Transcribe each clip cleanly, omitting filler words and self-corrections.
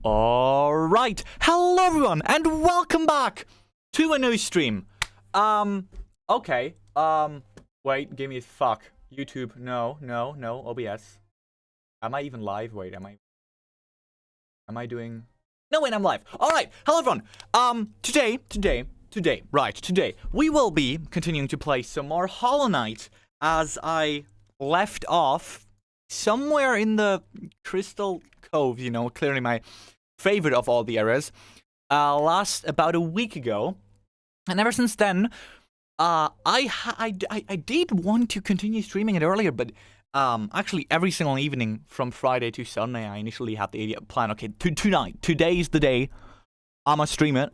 Alright, hello everyone, and welcome back to a new stream. Okay, wait, give me a fuck. YouTube, no, OBS. Am I even live? Wait, am I doing... No, wait, I'm live. Alright, hello everyone. Today, we will be continuing to play some more Hollow Knight, as I left off somewhere in the Crystal Coves, you know, clearly my favorite of all the areas, about a week ago. And ever since then, I did want to continue streaming it earlier, but actually every single evening from Friday to Sunday, I initially had the plan, okay, today is the day I'm gonna stream it.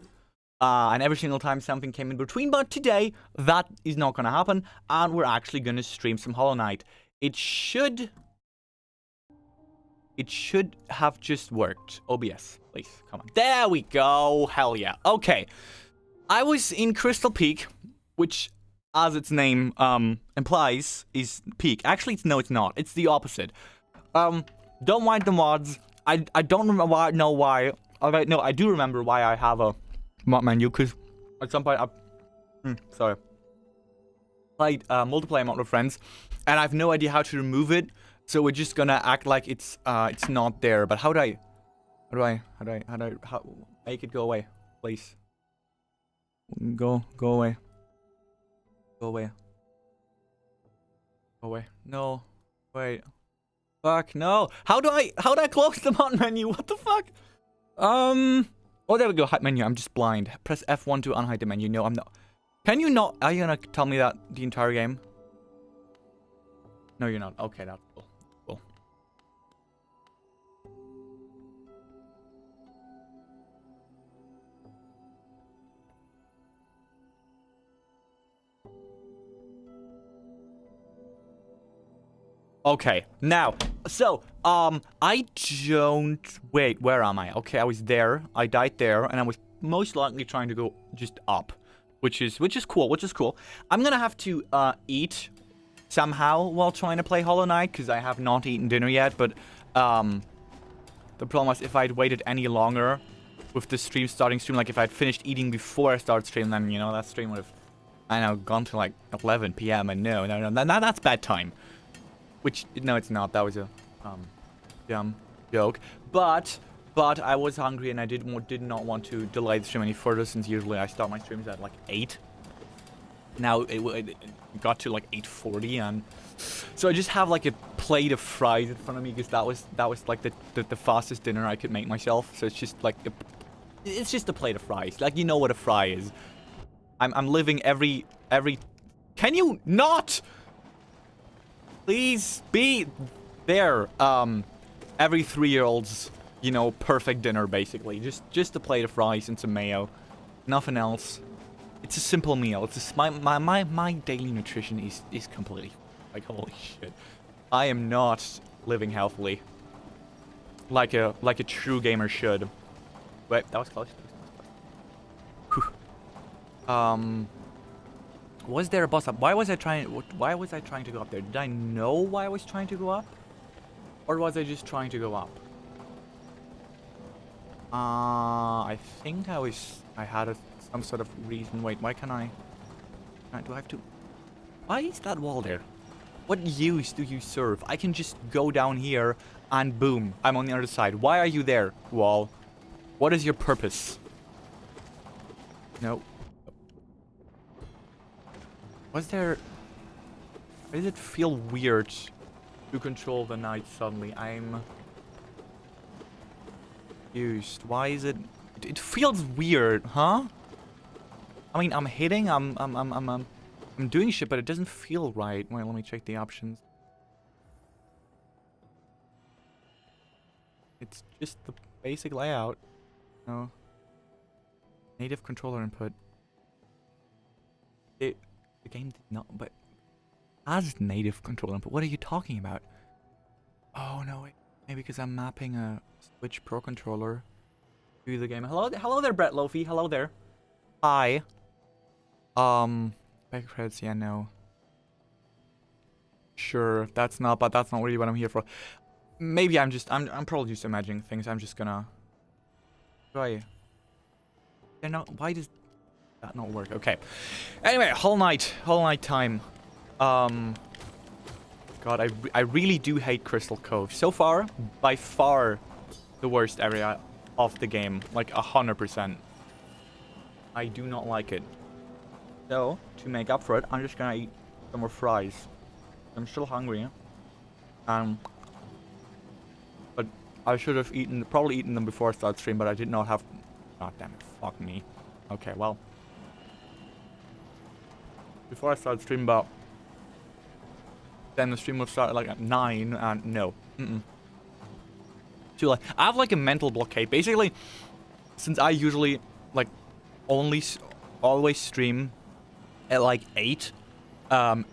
And every single time something came in between, but today, that is not gonna happen, and we're actually gonna stream some Hollow Knight. It should have just worked. OBS, please, come on. There we go, hell yeah. Okay, I was in Crystal Peak, which, as its name implies, is peak. Actually, it's not. It's the opposite. Don't mind the mods. I don't remember why. No, why. Alright, no, I do remember why I have a mod menu, because at some point I played multiplayer mod with friends, and I have no idea how to remove it. So we're just gonna act like it's not there. But how do I make it go away, please? Go away. Go away. Go away. No. Wait. Fuck, no. How do I close the mod menu? What the fuck? Oh, there we go. Hide menu. I'm just blind. Press F1 to unhide the menu. No, I'm not. Can you not? Are you gonna tell me that the entire game? No, you're not. Okay, that's cool. Cool. Okay, now, so, I don't... Wait, where am I? Okay, I was there, I died there, and I was most likely trying to go just up, which is cool. I'm gonna have to, eat somehow while trying to play Hollow Knight, because I have not eaten dinner yet, but, the problem was if I'd waited any longer with the starting stream, like if I'd finished eating before I started stream, then, you know, that stream would have, I know, gone to like 11 p.m. and no, that's bad time. Which, no, it's not. That was a dumb joke. But I was hungry and I did not want to delay the stream any further, since usually I start my streams at like 8. Now it got to like 8:40, and so I just have like a plate of fries in front of me, because that was like the fastest dinner I could make myself. So it's just like it's just a plate of fries. Like, you know what a fry is. I'm living every. Can you not? Please be there. Every 3-year-old's, you know, perfect dinner, basically. Just a plate of fries and some mayo. Nothing else. It's a simple meal. It's my daily nutrition is completely, like, holy shit. I am not living healthily like a true gamer should. Wait, that was close. Whew. Was there a boss up? Why was I trying to go up there? Did I know why I was trying to go up? Or was I just trying to go up? I think I had some sort of reason. Wait, why can't I? Do I have to? Why is that wall there? What use do you serve? I can just go down here and boom, I'm on the other side. Why are you there, wall? What is your purpose? No. Was there... Why does it feel weird to control the knight suddenly? I'm confused. Why is it... It feels weird, huh? I mean, I'm hitting, I'm doing shit, but it doesn't feel right. Wait, let me check the options. It's just the basic layout. No. Native controller input. The game did not, but as native controller input. What are you talking about? Oh no, wait. Maybe because I'm mapping a Switch Pro controller to the game. Hello there, Brett Lofi. Hello there. Hi. Back credits. Yeah, no. Sure, that's not really what I'm here for. Maybe I'm probably just imagining things. I'm just gonna Right. Why does that not work? Okay. Anyway, whole night time. God, I really do hate Crystal Cove. So far, by far, the worst area of the game. Like 100%. I do not like it. So, to make up for it, I'm just gonna eat some more fries. I'm still hungry. But I should have probably eaten them before I started stream, but I did not have... God damn it, fuck me. Okay, well. Before I started stream, but then the stream would start like at 9, and no. Too late. I have like a mental blockade. Basically, since I usually like always stream at like 8,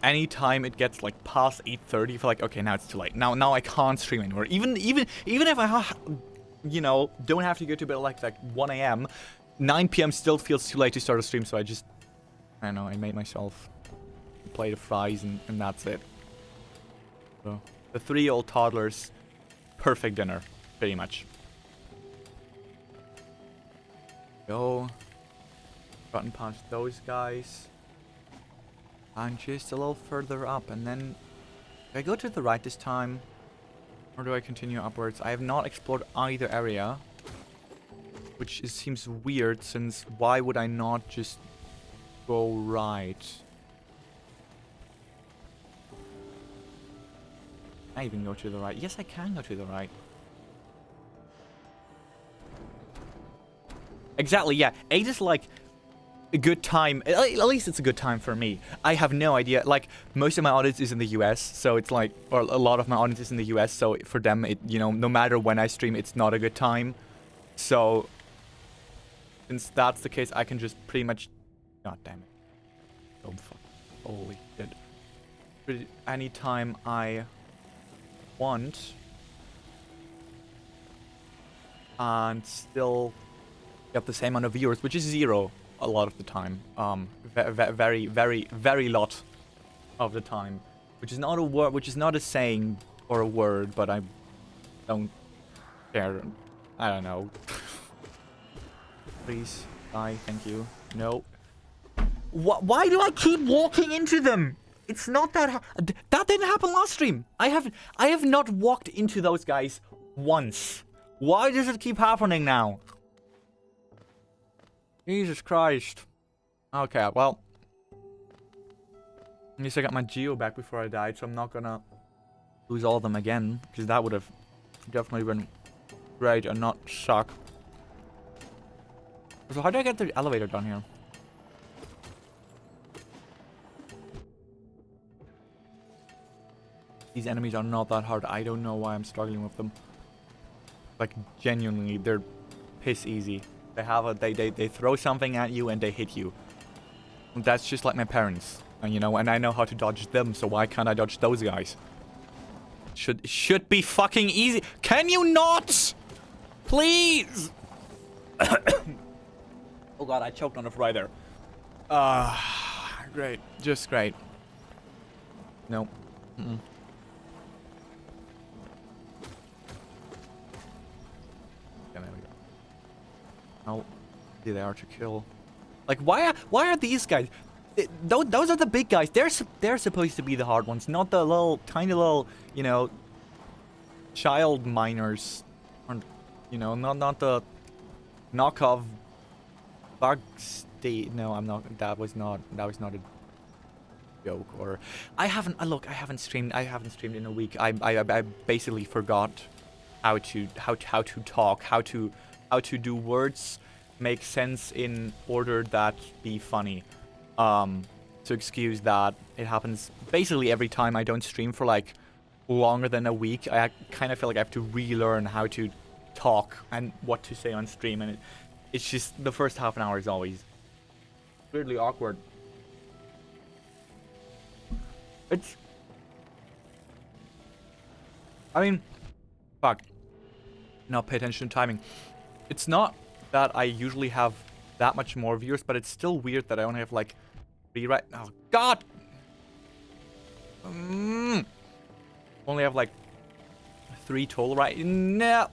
anytime it gets like past 8:30, I feel like, okay, now it's too late. Now I can't stream anymore. Even if I don't have to go to bed like 1 a.m., 9 p.m. still feels too late to start a stream, so I don't know, I made myself play the fries and that's it. So, the 3-year-old toddlers, perfect dinner, pretty much. Go. Gotten past those guys. And just a little further up, and then... Do I go to the right this time? Or do I continue upwards? I have not explored either area. Which seems weird, since why would I not just go right? Can I even go to the right? Yes, I can go to the right. Exactly, yeah. 8 is like a good time. At least it's a good time for me. I have no idea. Like, most of my audience is in the US, so it's like... Or a lot of my audience is in the US, so for them, no matter when I stream, it's not a good time. So... Since that's the case, I can just pretty much... God damn it. Oh, fuck. Holy shit. Anytime I want... And still get the same amount of viewers, which is 0 a lot of the time. Very, very, very lot of the time. Which is not a word, which is not a saying or a word, but I don't care. I don't know. Please, die, thank you. No. Why do I keep walking into them? It's not that that didn't happen last stream. I have not walked into those guys once. Why does it keep happening now? Jesus Christ. Okay, well. At least I got my Geo back before I died, so I'm not gonna lose all of them again, because that would have definitely been great and not suck. So how do I get the elevator down here? These enemies are not that hard. I don't know why I'm struggling with them. Like, genuinely, they're piss easy. They have they throw something at you and they hit you. And that's just like my parents. And and I know how to dodge them, so why can't I dodge those guys? Should be fucking easy. Can you not? Please! Oh god, I choked on a fry there. Great. Just great. Nope. Okay, there we go. Oh, they are to kill. Like, why are these guys? Those are the big guys. They're supposed to be the hard ones, not the little, tiny little, child miners. Or, not the knockoff bug state. No, I'm not. That was not a joke. Or I haven't streamed in a week. I basically forgot how to talk, how to do words make sense in order that be funny. To excuse that, it happens basically every time I don't stream for like longer than a week. I kind of feel like I have to relearn how to talk and what to say on stream, and it's just the first half an hour is always weirdly awkward. I mean, fuck. Now pay attention to timing. It's not that I usually have that much more viewers, but it's still weird that I only have like 3 right now. Oh, God! Only have like 3 total right now.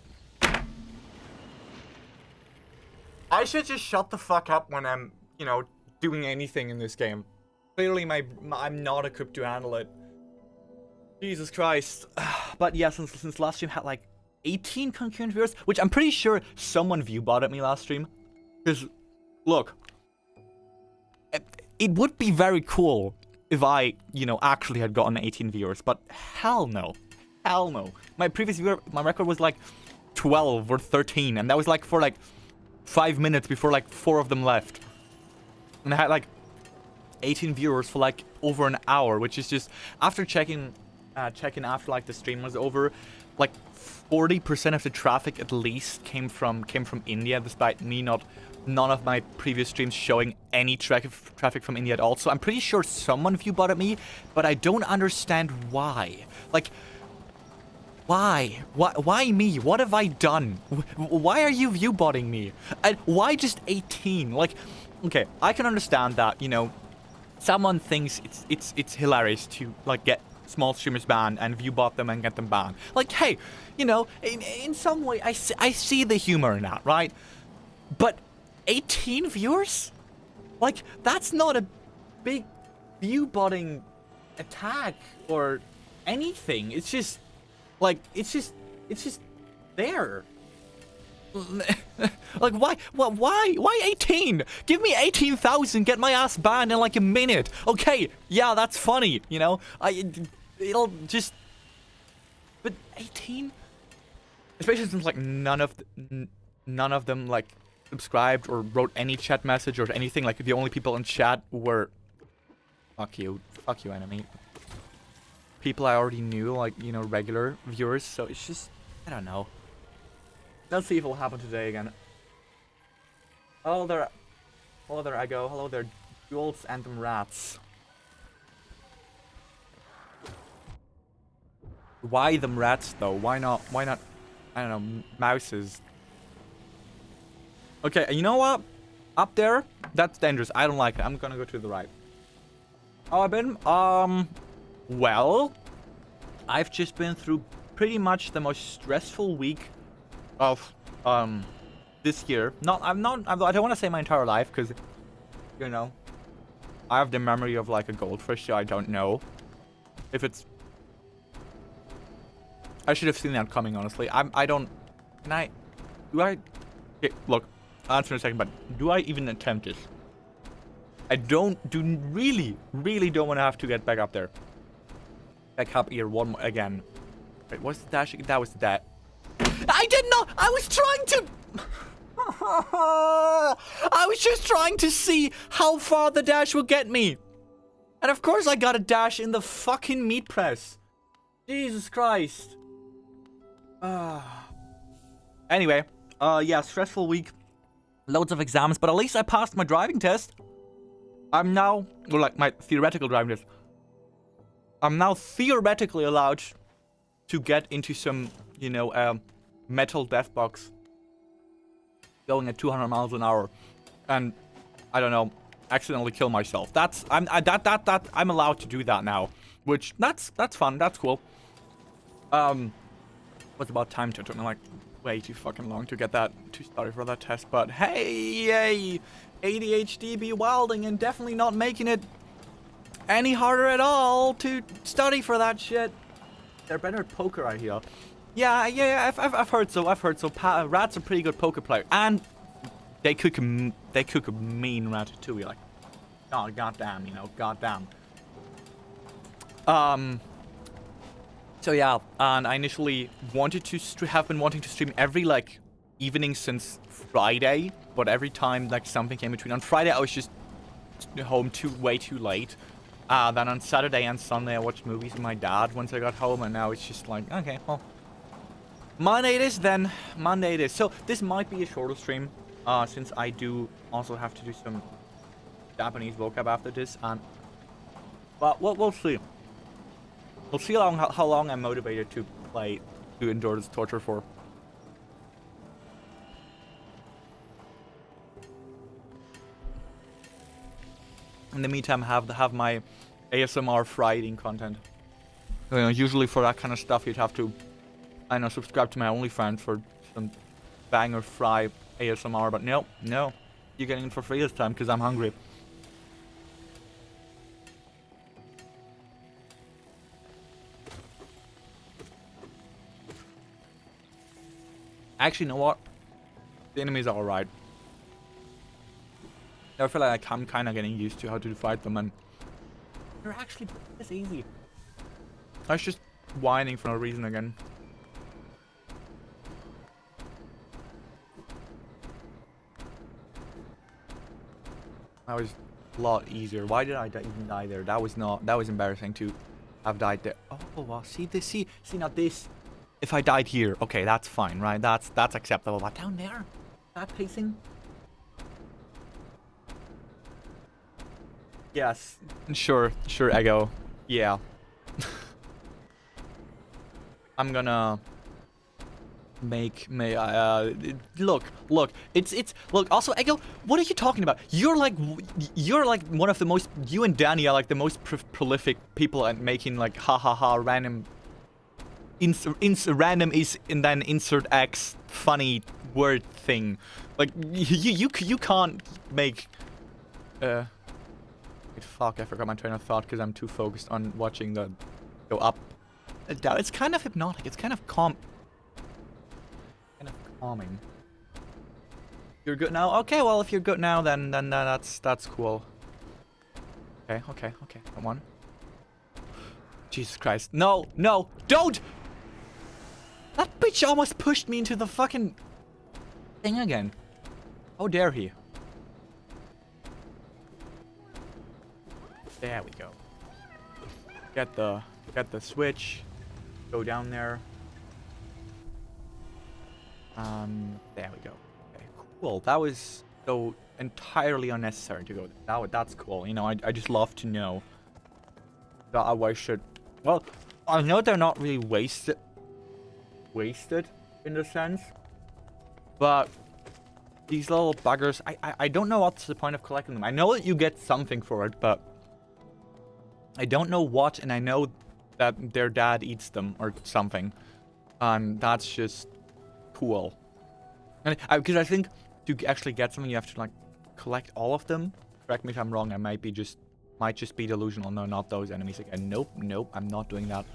I should just shut the fuck up when I'm, you know, doing anything in this game. Clearly, I'm not equipped to handle it. Jesus Christ. But yeah, since last stream had like 18 concurrent viewers, which I'm pretty sure someone view-botted me last stream. Because, look, it would be very cool if I, you know, actually had gotten 18 viewers, but hell no. Hell no. My previous viewer, my record was like 12 or 13, and that was like for like 5 minutes before like 4 of them left. And I had like 18 viewers for like over an hour, which is just, after checking after like the stream was over, like 40% of the traffic at least came from India, despite me none of my previous streams showing any traffic from India at all. So I'm pretty sure someone view-botted me, but I don't understand why. Like, why? Why me? What have I done? Why are you view-botting me? And why just 18? Like, okay, I can understand that, you know, someone thinks it's hilarious to like get small streamers banned and view-bot them and get them banned. Like, hey, you know, in some way I see the humor in that, right? But 18 viewers? Like, that's not a big view-botting attack or anything. It's just like, it's just there. Like, why 18? Give me 18,000, get my ass banned in like a minute. Okay, yeah, that's funny, you know? It'll just... But 18? Especially since like none of them like subscribed or wrote any chat message or anything. Like, the only people in chat were... Fuck you, enemy. People I already knew, like, you know, regular viewers. So it's just, I don't know. Let's see if it will happen today again. Hello there I go. Hello there, Jules and them rats. Why them rats though? Why not, I don't know, mouses? Okay, you know what? Up there, that's dangerous. I don't like it. I'm gonna go to the right. Oh, I've been, well, I've just been through pretty much the most stressful week of this year. I don't want to say my entire life, because, you know, I have the memory of like a goldfish, so I don't know if it's... I should have seen that coming, honestly. Okay, look, I'll answer in a second, but do I even attempt this? I really don't want to have to get back up there. Back up here again. Wait, what's the dash? That was that. I did not! I was trying to... I was just trying to see how far the dash would get me. And of course I got a dash in the fucking meat press. Jesus Christ. Anyway, yeah, stressful week. Loads of exams, but at least I passed my driving test. I'm now, well, like my theoretical driving test. I'm now theoretically allowed to get into some, you know, metal death box going at 200 miles an hour, and I don't know, accidentally kill myself. I'm allowed to do that now, which that's fun. That's cool. What's about time to? It took me like way too fucking long to get that to study for that test. But hey, ADHD be wilding and definitely not making it any harder at all to study for that shit. They're better at poker, I hear. Yeah, I've heard so. Rat's a pretty good poker player, and they cook a mean ratatouille. Like, oh goddamn, you know, goddamn. So yeah, and I initially wanted to have been wanting to stream every like evening since Friday, but every time like something came between. On Friday I was just home way too late. Then on Saturday and Sunday I watched movies with my dad once I got home, and now it's just like, okay, well, Monday it is then. Monday it is. So this might be a shorter stream, since I do also have to do some Japanese vocab after this, and but we'll see. We'll see how long I'm motivated to endure this torture for. In the meantime, have my ASMR fry eating content. You know, usually for that kind of stuff, you'd have to, I don't know, subscribe to my OnlyFans for some banger fry ASMR, but no, no. You're getting it for free this time because I'm hungry. Actually, you know what? The enemies are alright. I feel like I'm kind of getting used to how to fight them, and they're actually this easy. I was just whining for no reason again. That was a lot easier. Why did I even die there? That was not. That was embarrassing to have died there. Oh, well, see this. See now this. If I died here, okay, that's fine, right? That's acceptable. But down there, that pacing. Yes, sure, Ego. Yeah. I'm gonna look, look, also, Ego, what are you talking about? You're like one of the most, you and Danny are like the most prolific people at making like random random is and then insert X funny word thing. Like you can't make wait, fuck, I forgot my train of thought because I'm too focused on watching the go up and down. It's kind of hypnotic. It's kind of calming. You're good now? Okay, well, if you're good now, then that's cool. Okay. Come on. Jesus Christ. No, don't! That bitch almost pushed me into the fucking thing again. How dare he? There we go. Get the switch. Go down there. There we go. Okay, cool. That was so entirely unnecessary to go there. That's cool. You know, I just love to know that I should. Well, I know they're not really wasted in the sense, but these little buggers, I don't know what's the point of collecting them. I know that you get something for it, but I don't know what, and I know that their dad eats them or something, and that's just cool. And because I think to actually get something, you have to like collect all of them. Correct me if I'm wrong. I might just be delusional. No, not those enemies again. Nope. I'm not doing that.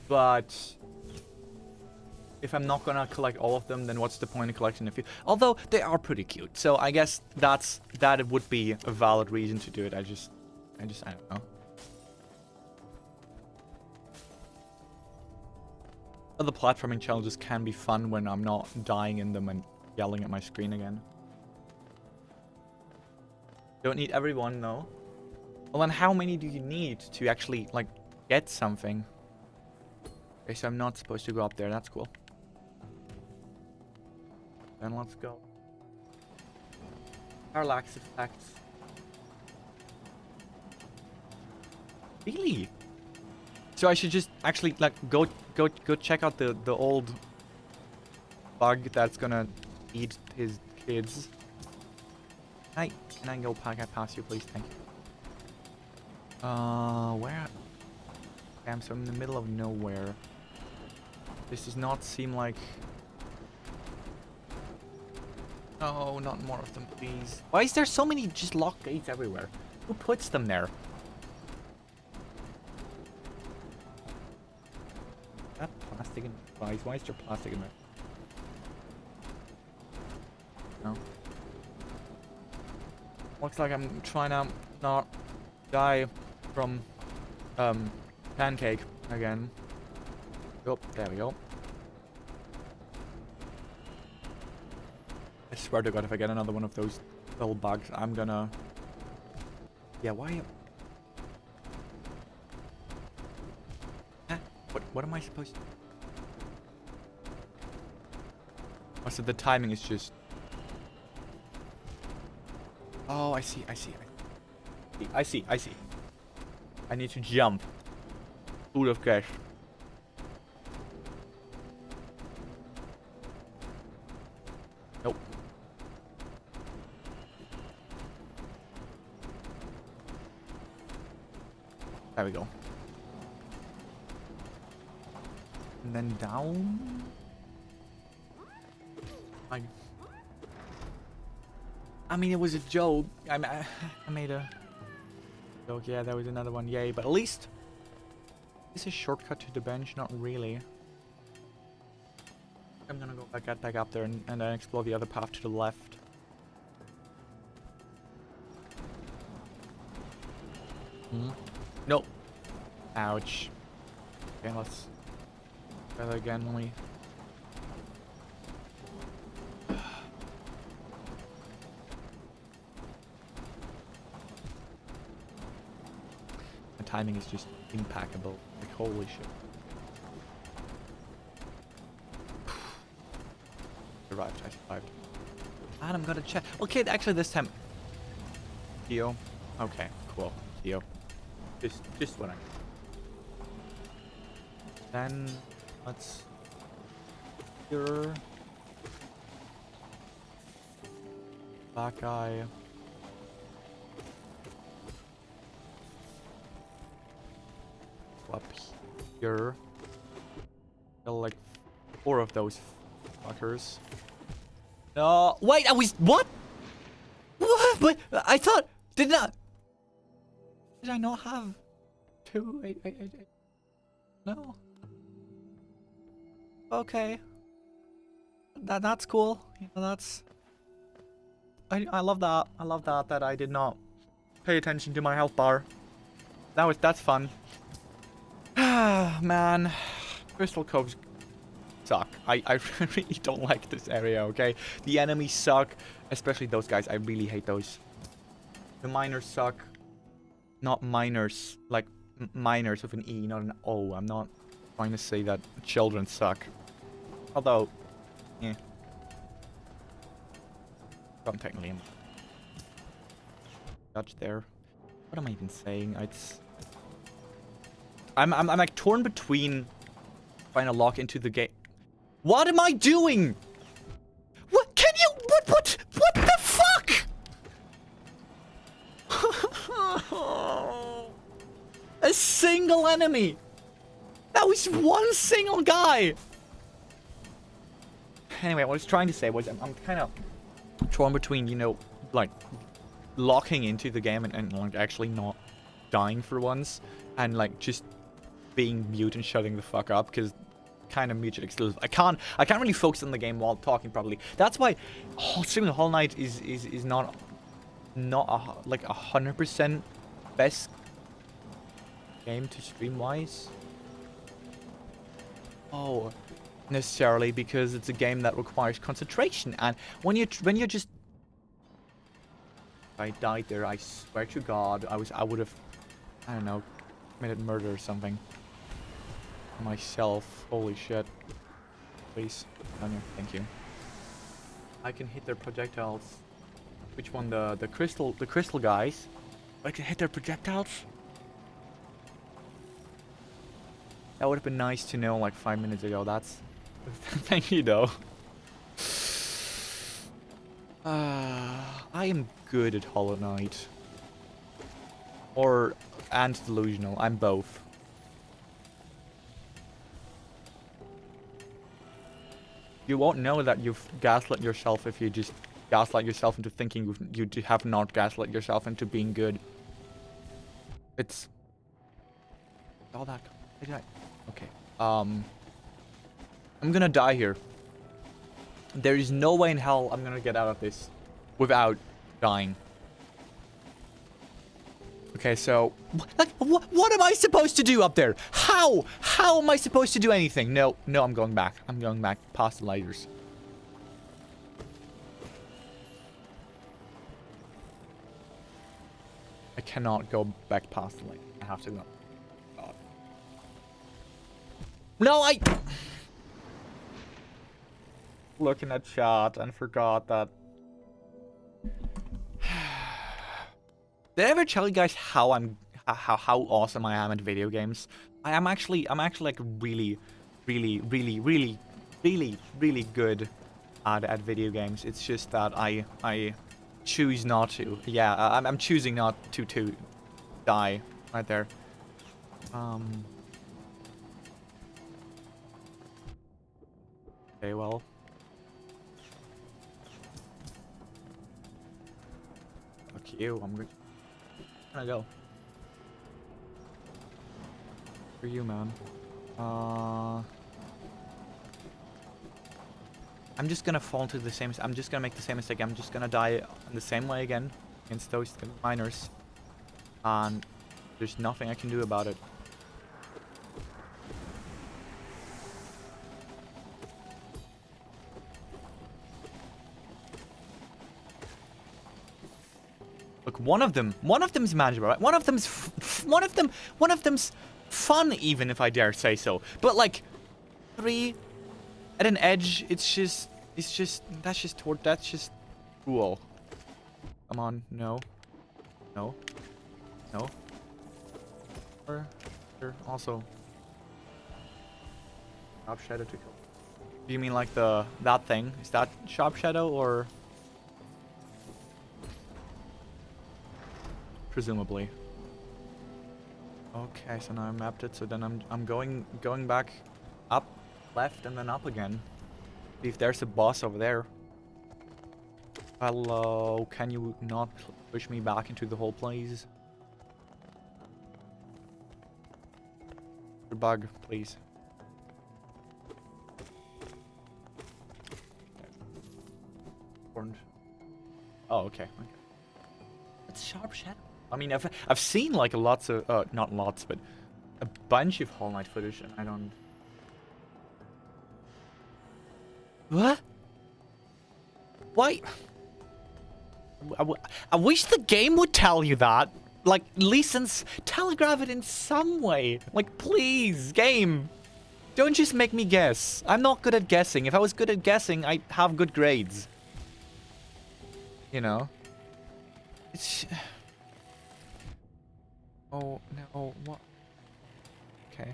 But if I'm not gonna collect all of them, then what's the point of collecting a few? Although they are pretty cute, so I guess that would be a valid reason to do it. I don't know. Other platforming challenges can be fun when I'm not dying in them and yelling at my screen again. Don't need everyone, though. Well, then how many do you need to actually, like, get something? Okay, so I'm not supposed to go up there. That's cool. Then let's go. Parallax effects. Really? So I should just actually like go check out the old bug that's gonna eat his kids. Can I go past you, please? Thank you. Where? Damn, so I'm in the middle of nowhere. This does not seem like. Oh, not more of them, please. Why is there so many just locked gates everywhere? Who puts them there? That plastic in fries. Why is there plastic in there? No. Looks like I'm trying to not die from pancake again. Oh, there we go. I swear to God, if I get another one of those little bugs, I'm gonna. Yeah, why? What am I supposed to? Oh, so the timing is just. Oh, I see. I see. I need to jump. Out of cash. Nope. There we go. And then down. I mean, it was a joke. I made a joke. Yeah, there was another one. Yay, but at least it's a shortcut to the bench. Not really. I'm gonna go back up there and then explore the other path to the left. Nope. Ouch. Okay, let's try that again when we... The timing is just impeccable. Like, holy shit. Survived, I survived. And I'm gonna check. Okay, actually this time... Theo. Okay, cool. Theo. Just what I... Then let's here. That guy. Up here. Got like 4 of those fuckers. No, wait, I was what? What? But I thought did I not have 2? No. Okay. That's cool. You know, that's... I love that. I love that I did not pay attention to my health bar. That's fun. Man. Crystal Coves suck. I really don't like this area, okay? The enemies suck. Especially those guys. I really hate those. The miners suck. Not miners. Like, miners with an E, not an O. I'm not trying to say that children suck. Although, yeah. I'm technically Dutch there. What am I even saying? I'm like torn between trying to lock into the game. What am I doing? What can you what the fuck? A single enemy. That was one single guy. Anyway, what I was trying to say was I'm kind of torn between, you know, like locking into the game and like actually not dying for once, and like just being mute and shutting the fuck up, because kind of mutually exclusive. I can't really focus on the game while talking properly. That's why streaming the whole night is not like 100% best game to stream wise. Oh, necessarily, because it's a game that requires concentration, and when you're just... If I died there, I swear to God, I would have, I don't know, committed murder or something. Myself. Holy shit. Please. Daniel, thank you. I can hit their projectiles. Which one? The crystal guys? I can hit their projectiles? That would have been nice to know like 5 minutes ago. That's... Thank you, though. I am good at Hollow Knight. And delusional. I'm both. You won't know that you've gaslit yourself if you just gaslight yourself into thinking you have not gaslit yourself into being good. It's... all that... Okay. I'm gonna die here. There is no way in hell I'm gonna get out of this without dying. Okay, so... Like, what am I supposed to do up there? How? How am I supposed to do anything? No, I'm going back. I'm going back past the lighters. I cannot go back past the light. I have to go. God. No, looking at chat and forgot that... Did I ever tell you guys how awesome I am at video games? I'm actually like really good at video games. It's just that I choose not to. Yeah, I'm choosing not to die right there. Okay, well. you. I'm gonna go. For you, man. I'm just gonna fall to the same. I'm just gonna make the same mistake. I'm just gonna die in the same way again against those miners, and there's nothing I can do about it. Look, one of them's manageable, right? One of them's fun, even if I dare say so. But like, 3 at an edge, that's just cool. Come on, no. Or here, also. Sharp shadow to kill. Do you mean like that thing? Is that sharp shadow or? Presumably. Okay, so now I mapped it. So then I'm going back up, left, and then up again. See if there's a boss over there. Hello, can you not push me back into the hole, please? Your bug, please. Oh, okay. It's sharp shadow. I mean, I've seen like lots of not lots, but a bunch of Hollow Knight footage, and I don't. What? Why? I wish the game would tell you that. Like, license, telegraph it in some way. Like, please, game. Don't just make me guess. I'm not good at guessing. If I was good at guessing, I'd have good grades. You know? It's... Oh, no, what? Okay.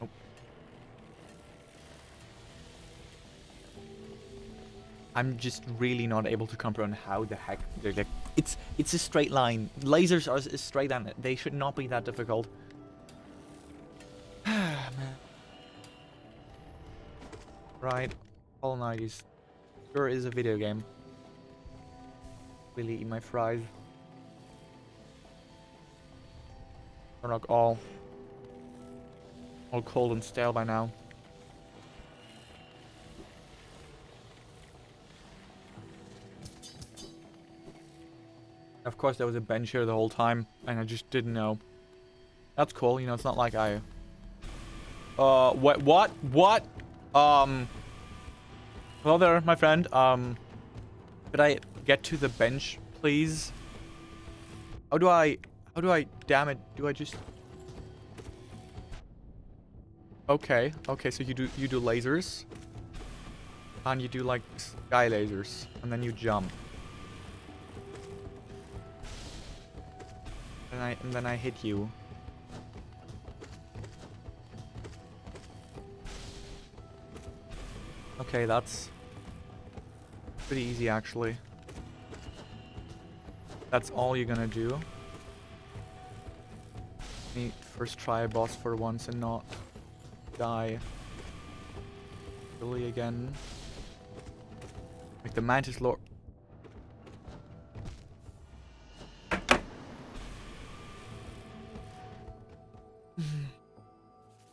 Nope. I'm just really not able to comprehend how the heck they're like. It's a straight line. Lasers are a straight line. They should not be that difficult. Man. Right. Hollow Knight sure is a video game. Really eat my fries. They're like all cold and stale by now. Of course, there was a bench here the whole time, and I just didn't know. That's cool, you know. It's not like I. What? Hello there, my friend. Could I get to the bench, please? How do I, damn it, do I just... Okay, so you do lasers. And you do like sky lasers. And then you jump. And then I hit you. Okay, that's pretty easy actually. That's all you're gonna do. Me first try a boss for once and not die. Really again. Like the Mantis Lord.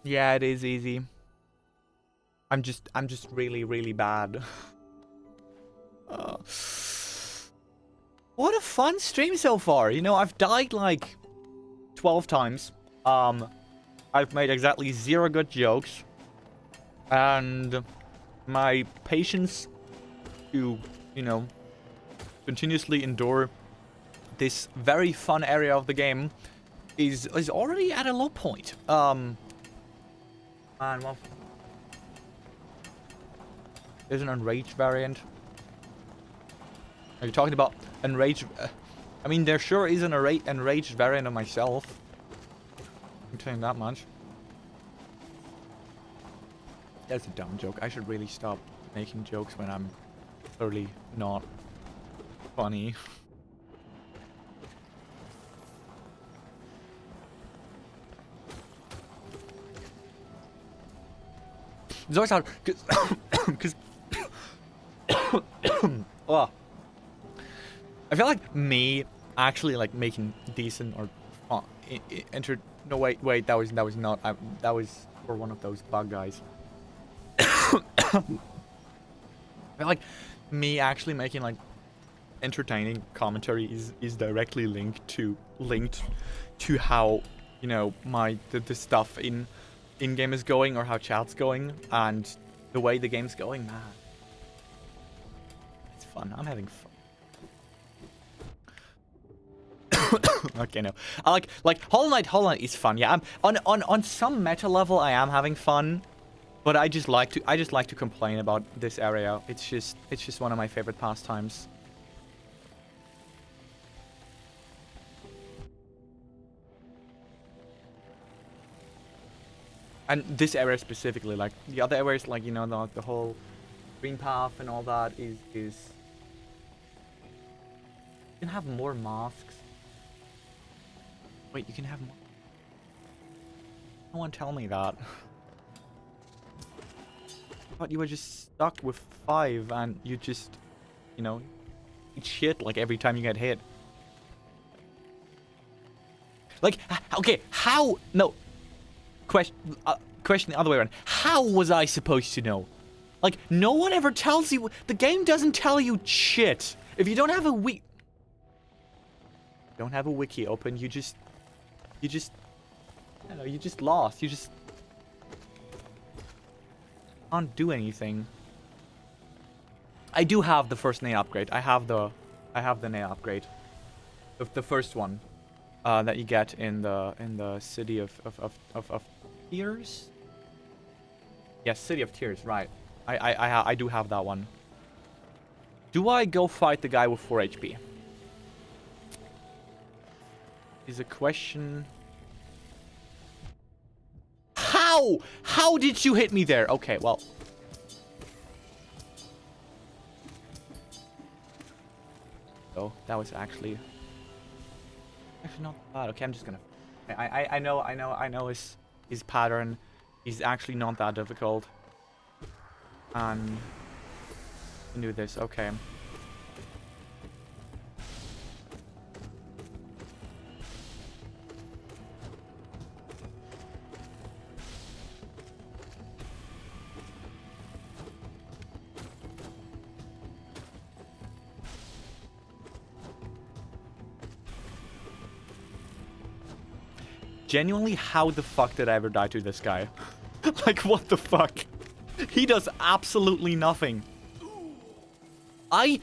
Yeah, it is easy. I'm just really, really bad. What a fun stream so far. You know, I've died like 12 times. I've made exactly 0 good jokes. And my patience to, you know, continuously endure this very fun area of the game is already at a low point. Man, well, there's an enraged variant. Are you talking about enraged? I mean, there sure is an enraged variant of myself. I'm telling you that much. That's a dumb joke. I should really stop making jokes when I'm totally not funny. It's always hard because Oh, I feel like me actually like making decent or enter. No, wait, that was not. That was for one of those bug guys. I feel like me actually making like entertaining commentary is directly linked to how, you know, the stuff in game is going, or how chat's going, and the way the game's going. Man, it's fun. I'm having fun. Okay, no. I like Hollow Knight is fun. Yeah, I'm on some meta level I am having fun, but I just like to complain about this area. It's just one of my favorite pastimes. And this area specifically, like the other areas, like, you know, the whole green path and all that is you can have more masks. Wait, you can have more. No one tell me that. I thought you were just stuck with 5 and you just, you know, eat shit like every time you get hit. Like, okay, how? No. Question the other way around. How was I supposed to know? Like, no one ever tells you. The game doesn't tell you shit. If you don't have a wiki open, you just, I don't know, you just lost. You just can't do anything. I do have the first name upgrade. I have the name upgrade. The first one that you get in the city of Tears. Yes, City of Tears, right. I do have that one. Do I go fight the guy with 4 HP? Is a question. How? How did you hit me there? Okay, well. Oh, that was actually not bad. Okay, I'm just gonna. I know his pattern. He's actually not that difficult. And can do this. Okay. Genuinely, how the fuck did I ever die to this guy? Like, what the fuck? He does absolutely nothing. I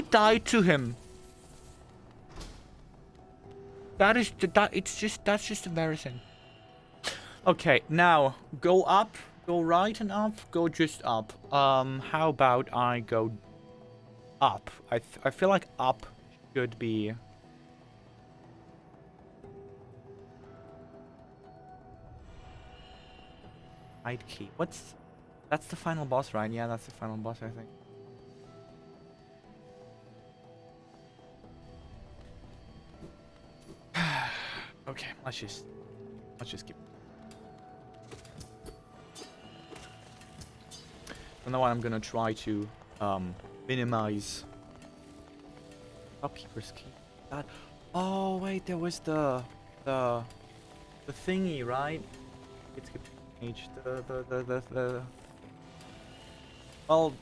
died to him. That's just embarrassing. Okay, now go up, go right and up, go just up. How about I go up? I feel like up should be. Hide key. What's... That's the final boss, right? Yeah, that's the final boss, I think. Okay, let's just keep. From now on, I'm gonna try to minimize shopkeeper's key. That. Oh wait, there was the thingy, right? It's the well,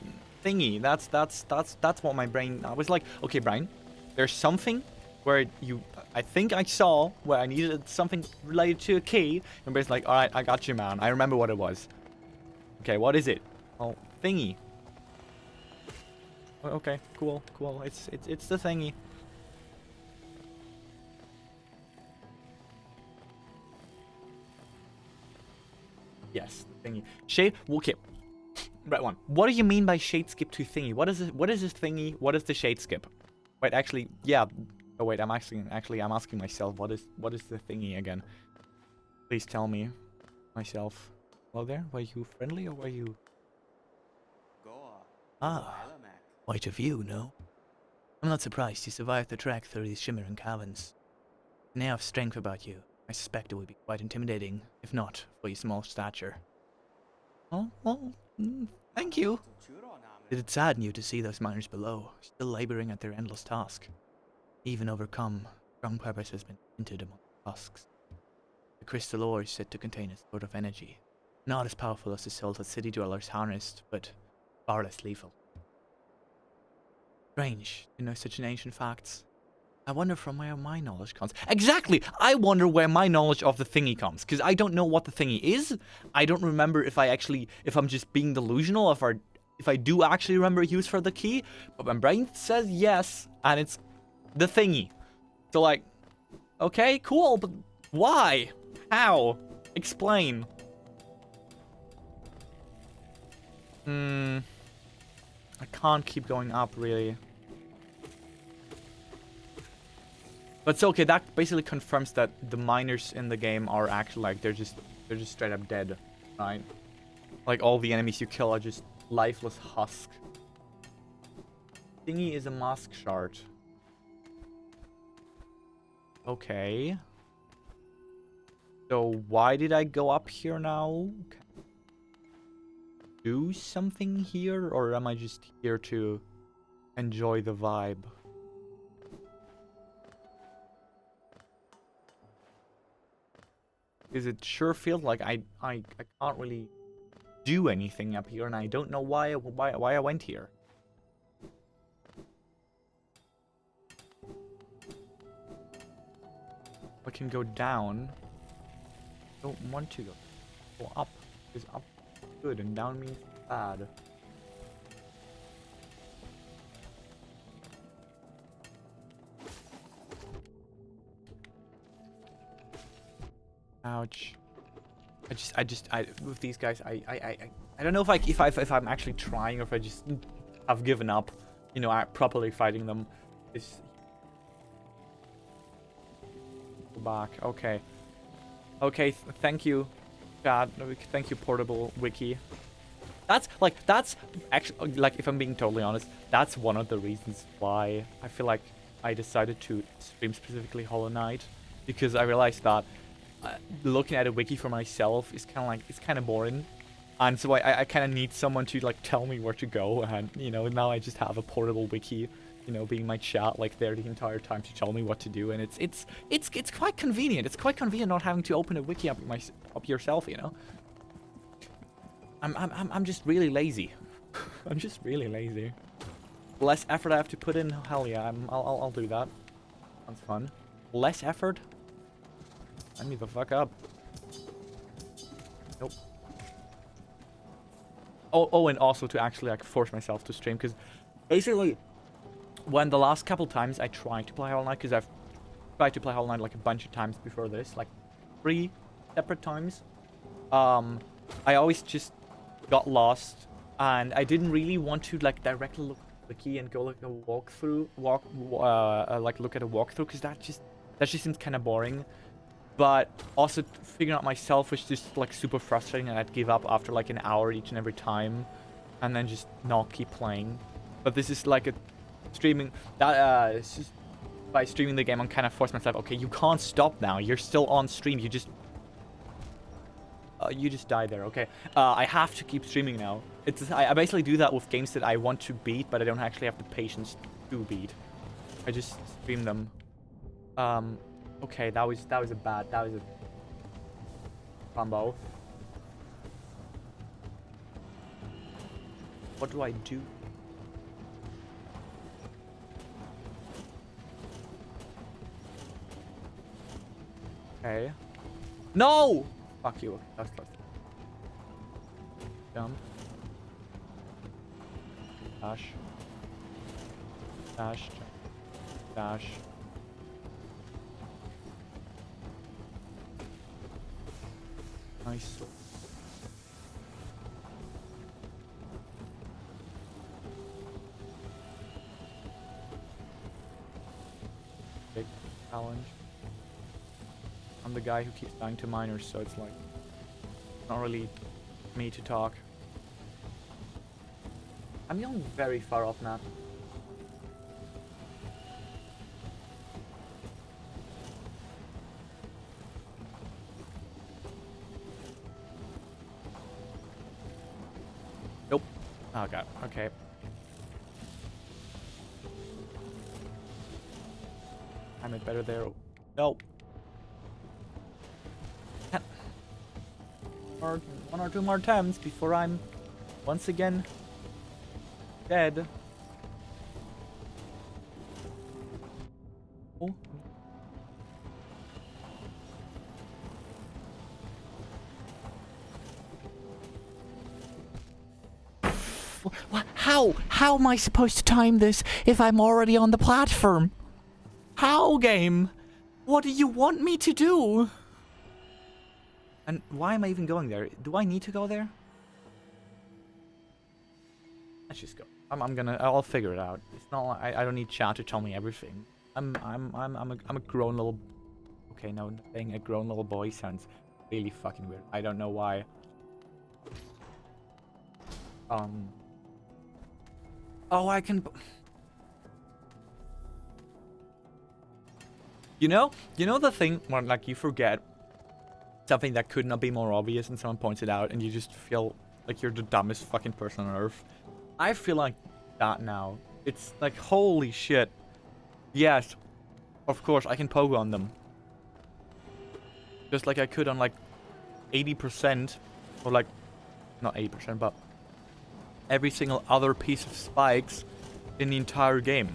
thingy. That's what my brain. I was like, okay, Brian, there's something where I think I saw where I needed something related to a key, and Brian's like, all right, I got you, man. I remember what it was. Okay, what is it? Oh, thingy. Okay, cool. It's the thingy. Yes, the thingy. Shade. Okay. Right one. What do you mean by shade skip to thingy? What is it? What is this thingy? What is the shade skip? Wait, actually, yeah. Oh wait, I'm asking myself. What is the thingy again? Please tell me, myself. Hello there. Were you friendly or were you? Ah, quite a view, no? I'm not surprised you survived the trek through these shimmering caverns. An air of strength about you. I suspect it would be quite intimidating, if not for your small stature. Oh, well, thank you. Did it sadden you to see those miners below, still laboring at their endless task? Even overcome, strong purpose has been hinted among the husks. The crystal ore is said to contain a sort of energy, not as powerful as the souls that city dwellers harnessed, but far less lethal. Strange to know such an ancient facts. I wonder from where my knowledge comes. Exactly! I wonder where my knowledge of the thingy comes, because I don't know what the thingy is. I don't remember if I'm just being delusional, if I do actually remember a use for the key, but my brain says yes, and it's the thingy. So like, okay, cool, but why? How? Explain. I can't keep going up, really. But it's okay, that basically confirms that the miners in the game are actually like, they're just straight up dead, right? Like all the enemies you kill are just lifeless husk. Thingy is a mask shard. Okay. So why did I go up here now? Do something here, or am I just here to enjoy the vibe? Because it sure feels like I can't really do anything up here, and I don't know why I went here. I can go down. Don't want to go up. Because up is good and down means bad. Ouch. I with these guys, I don't know if I'm actually trying or if I just have given up, you know, properly fighting them. Go back. Okay. Okay, thank you, chat. Thank you, portable wiki. That's actually, like, if I'm being totally honest, that's one of the reasons why I feel like I decided to stream specifically Hollow Knight, because I realized that looking at a wiki for myself is kind of boring, and so I kind of need someone to like tell me where to go, and you know, now I just have a portable wiki, you know, being my chat like there the entire time to tell me what to do, and it's quite convenient. It's quite convenient not having to open a wiki up yourself, you know. I'm just really lazy. I'm just really lazy. Less effort I have to put in, hell yeah, I'll do that. Sounds fun. Less effort? I need the fuck up. Nope. Oh, and also to actually like force myself to stream, because basically when the last couple times I tried to play Hollow Knight, because I've tried to play Hollow Knight like a bunch of times before this, like 3 separate times, I always just got lost, and I didn't really want to like directly look at the key and go like a walkthrough, like look at a walkthrough, because that just seems kind of boring. But also figuring out myself was just like super frustrating, and I'd give up after like an hour each and every time, and then just not keep playing. But this is like a streaming that it's just, by streaming the game, I'm kind of forced myself. Okay, you can't stop now. You're still on stream. You just died there. Okay, I have to keep streaming now. I basically do that with games that I want to beat, but I don't actually have the patience to beat. I just stream them. Okay, that was a combo. What do I do? Okay. No! Fuck you. That's close. Jump. Dash. Dash. Dash. Nice. Big challenge. I'm the guy who keeps dying to miners, so it's like not really me to talk. I'm going very far off map. Nope. Oh god. Okay. Am I better there? No. Or 1 or 2 more attempts before I'm once again dead. Oh. What? How? How am I supposed to time this if I'm already on the platform? How, game? What do you want me to do? And why am I even going there? Do I need to go there? Let's just go. I'll figure it out. It's not like I don't need chat to tell me everything. I'm a grown little. Okay, no, being a grown little boy sounds really fucking weird. I don't know why. Oh, I can. You know the thing where like you forget something that could not be more obvious and someone points it out and you just feel like you're the dumbest fucking person on earth. I feel like that now. It's like, holy shit. Yes, of course, I can pogo on them. Just like I could on like 80%, or like, not 80%, but every single other piece of spikes in the entire game.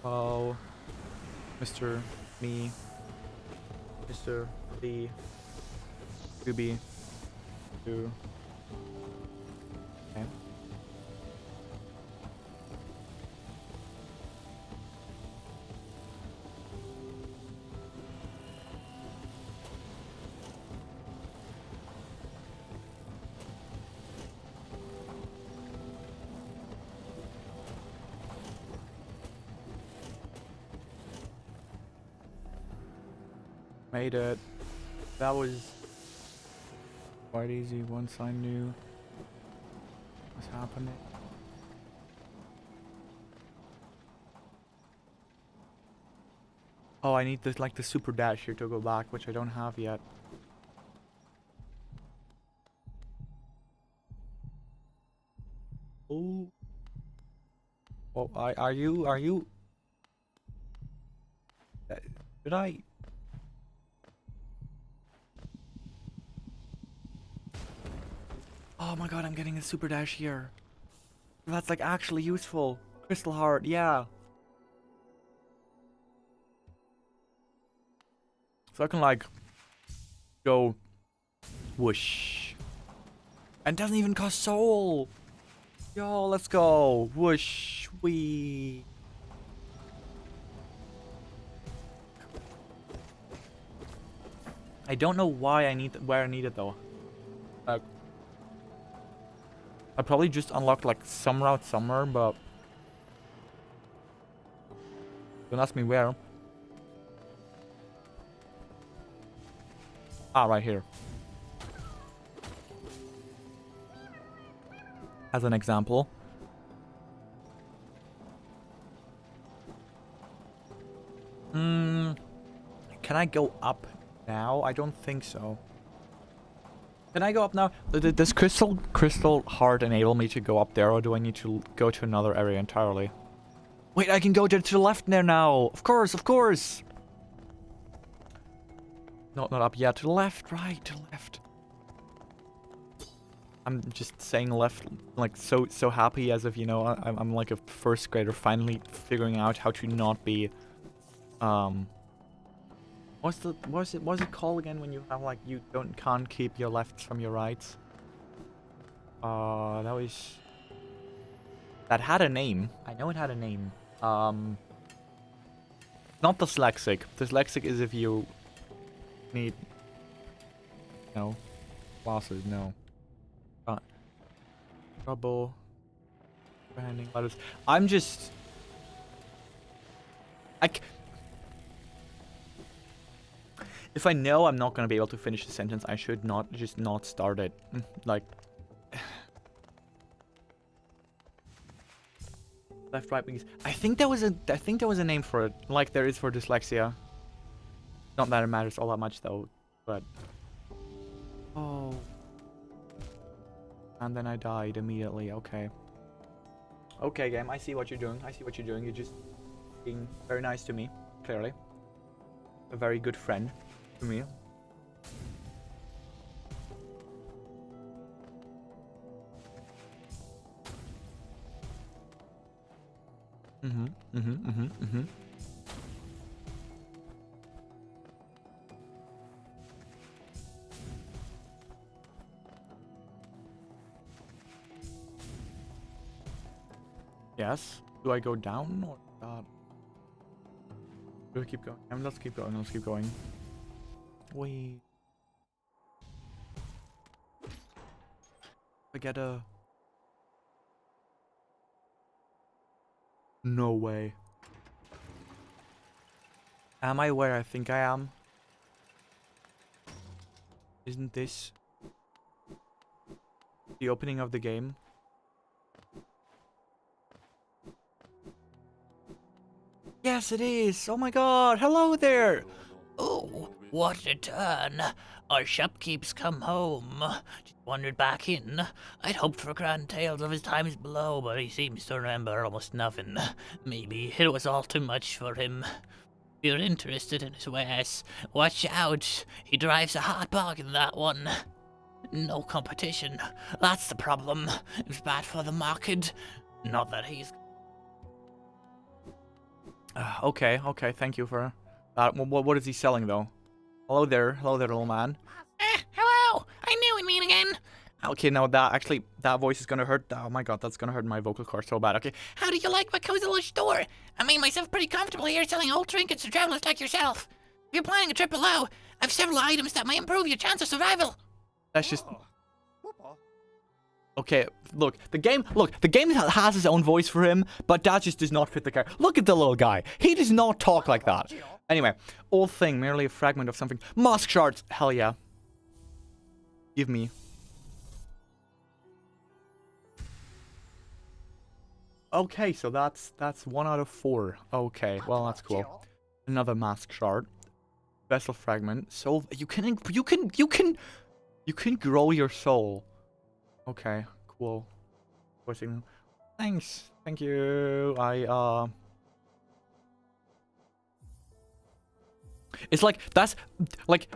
Oh, Mr. Me, Mr. B, Ruby, 2. Okay. Made it. That was quite easy once I knew what's happening. Oh, I need this like the super dash here to go back, which I don't have yet. Oh. Oh, are you? Did I? Oh my god, I'm getting a super dash here. That's like actually useful. Crystal Heart, yeah. So I can like go whoosh. And doesn't even cost soul. Yo, let's go. Whoosh, wee. I don't know why I need where I need it though. I probably just unlocked like some route somewhere, but don't ask me where. Ah, right here. As an example. Can I go up now? I don't think so. Can I go up now? Does Crystal Heart enable me to go up there, or do I need to go to another area entirely? Wait, I can go to the left there now. Of course, of course. No, not up yet. To the left, right, to the left. I'm just saying left, like so happy as if, you know, I'm like a first grader finally figuring out how to not be, what's it called again when you have like you can't keep your lefts from your rights? That had a name. I know it had a name. Not dyslexic. Dyslexic is if you need no glasses, no. Trouble. Branding letters. I'm just if I know I'm not gonna be able to finish the sentence, I should not start it. Like left, right, wings. I think there was a name for it, like there is for dyslexia. Not that it matters all that much though, but oh. And then I died immediately. Okay. Okay, game. I see what you're doing. I see what you're doing. You're just being very nice to me, clearly. A very good friend to me. Yes. Do I go down or not? Do I keep going? Let's keep going. Let's keep going. Wait. I get a... No way. Am I where I think I am? Isn't this the opening of the game? Yes, it is. Oh my god. Hello there. Oh, what a turn. Our shopkeep's come home. Just wandered back in. I'd hoped for grand tales of his times below, but he seems to remember almost nothing. Maybe it was all too much for him. If you're interested in his wares, watch out. He drives a hot bargain, that one. No competition. That's the problem. It's bad for the market. Not that he's... Okay, thank you for that. What is he selling, though? Hello there, little man. Hello! I knew we'd meet again! Okay, now that voice is gonna hurt. Oh my god, that's gonna hurt my vocal cords so bad. Okay. How do you like my cozy little store? I made myself pretty comfortable here selling old trinkets to travelers like yourself. If you're planning a trip below, I've several items that may improve your chance of survival. That's just... Okay, look, the game has its own voice for him, but that just does not fit the character. Look at the little guy. He does not talk like that. Anyway, old thing, merely a fragment of something. Mask shards, hell yeah. Give me. Okay, so that's 1 out of 4. Okay, well that's cool. Another mask shard. Vessel fragment. Soul. You can grow your soul. Okay, cool. Thanks. Thank you. It's like, that's, like,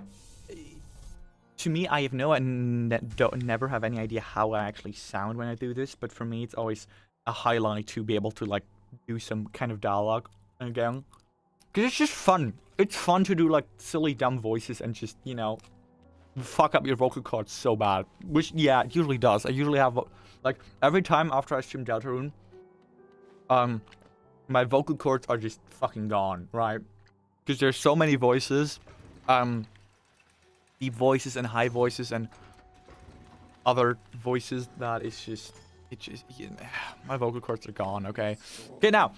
to me, I have never have any idea how I actually sound when I do this, but for me, it's always a highlight to be able to, like, do some kind of dialogue again. Because it's just fun. It's fun to do, like, silly, dumb voices and just, you know, fuck up your vocal cords so bad. Which, yeah, it usually does. I usually have, like, every time after I stream Deltarune, my vocal cords are just fucking gone, right? Because there's so many voices, deep voices and high voices and other voices that it's just, my vocal cords are gone, okay? Okay, now,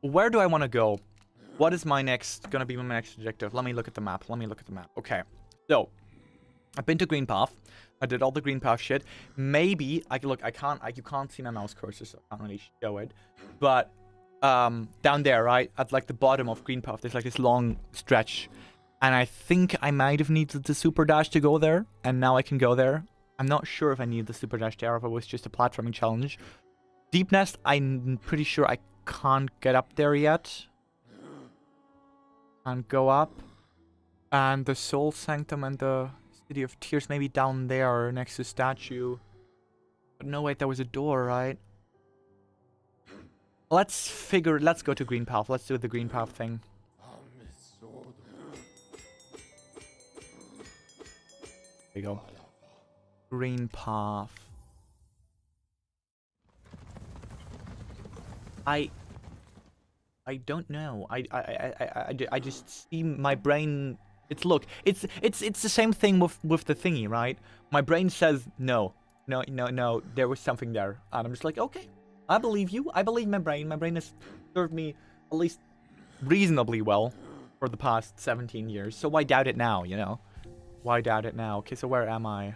where do I want to go? What is gonna be my next objective? Let me look at the map. Okay. So, I've been to Green Path. I did all the Green Path shit. Maybe you can't see my mouse cursor, so I can't really show it. But down there, right at like the bottom of Green Path, there's like this long stretch, and I think I might have needed the super dash to go there, and now I can go there. I'm not sure if I need the super dash there, or if it was just a platforming challenge. Deep Nest, I'm pretty sure I can't get up there yet. And go up. And the Soul Sanctum and the City of Tears maybe down there next to statue. But no, wait, there was a door, right? Let's go to Green Path. Let's do the Green Path thing. There you go. Green Path. I don't know. I just see my brain. It's the same thing with the thingy, right? My brain says no. There was something there, and I'm just like, okay, I believe you. I believe my brain. My brain has served me at least reasonably well for the past 17 years. So why doubt it now? You know, why doubt it now? Okay, so where am I? I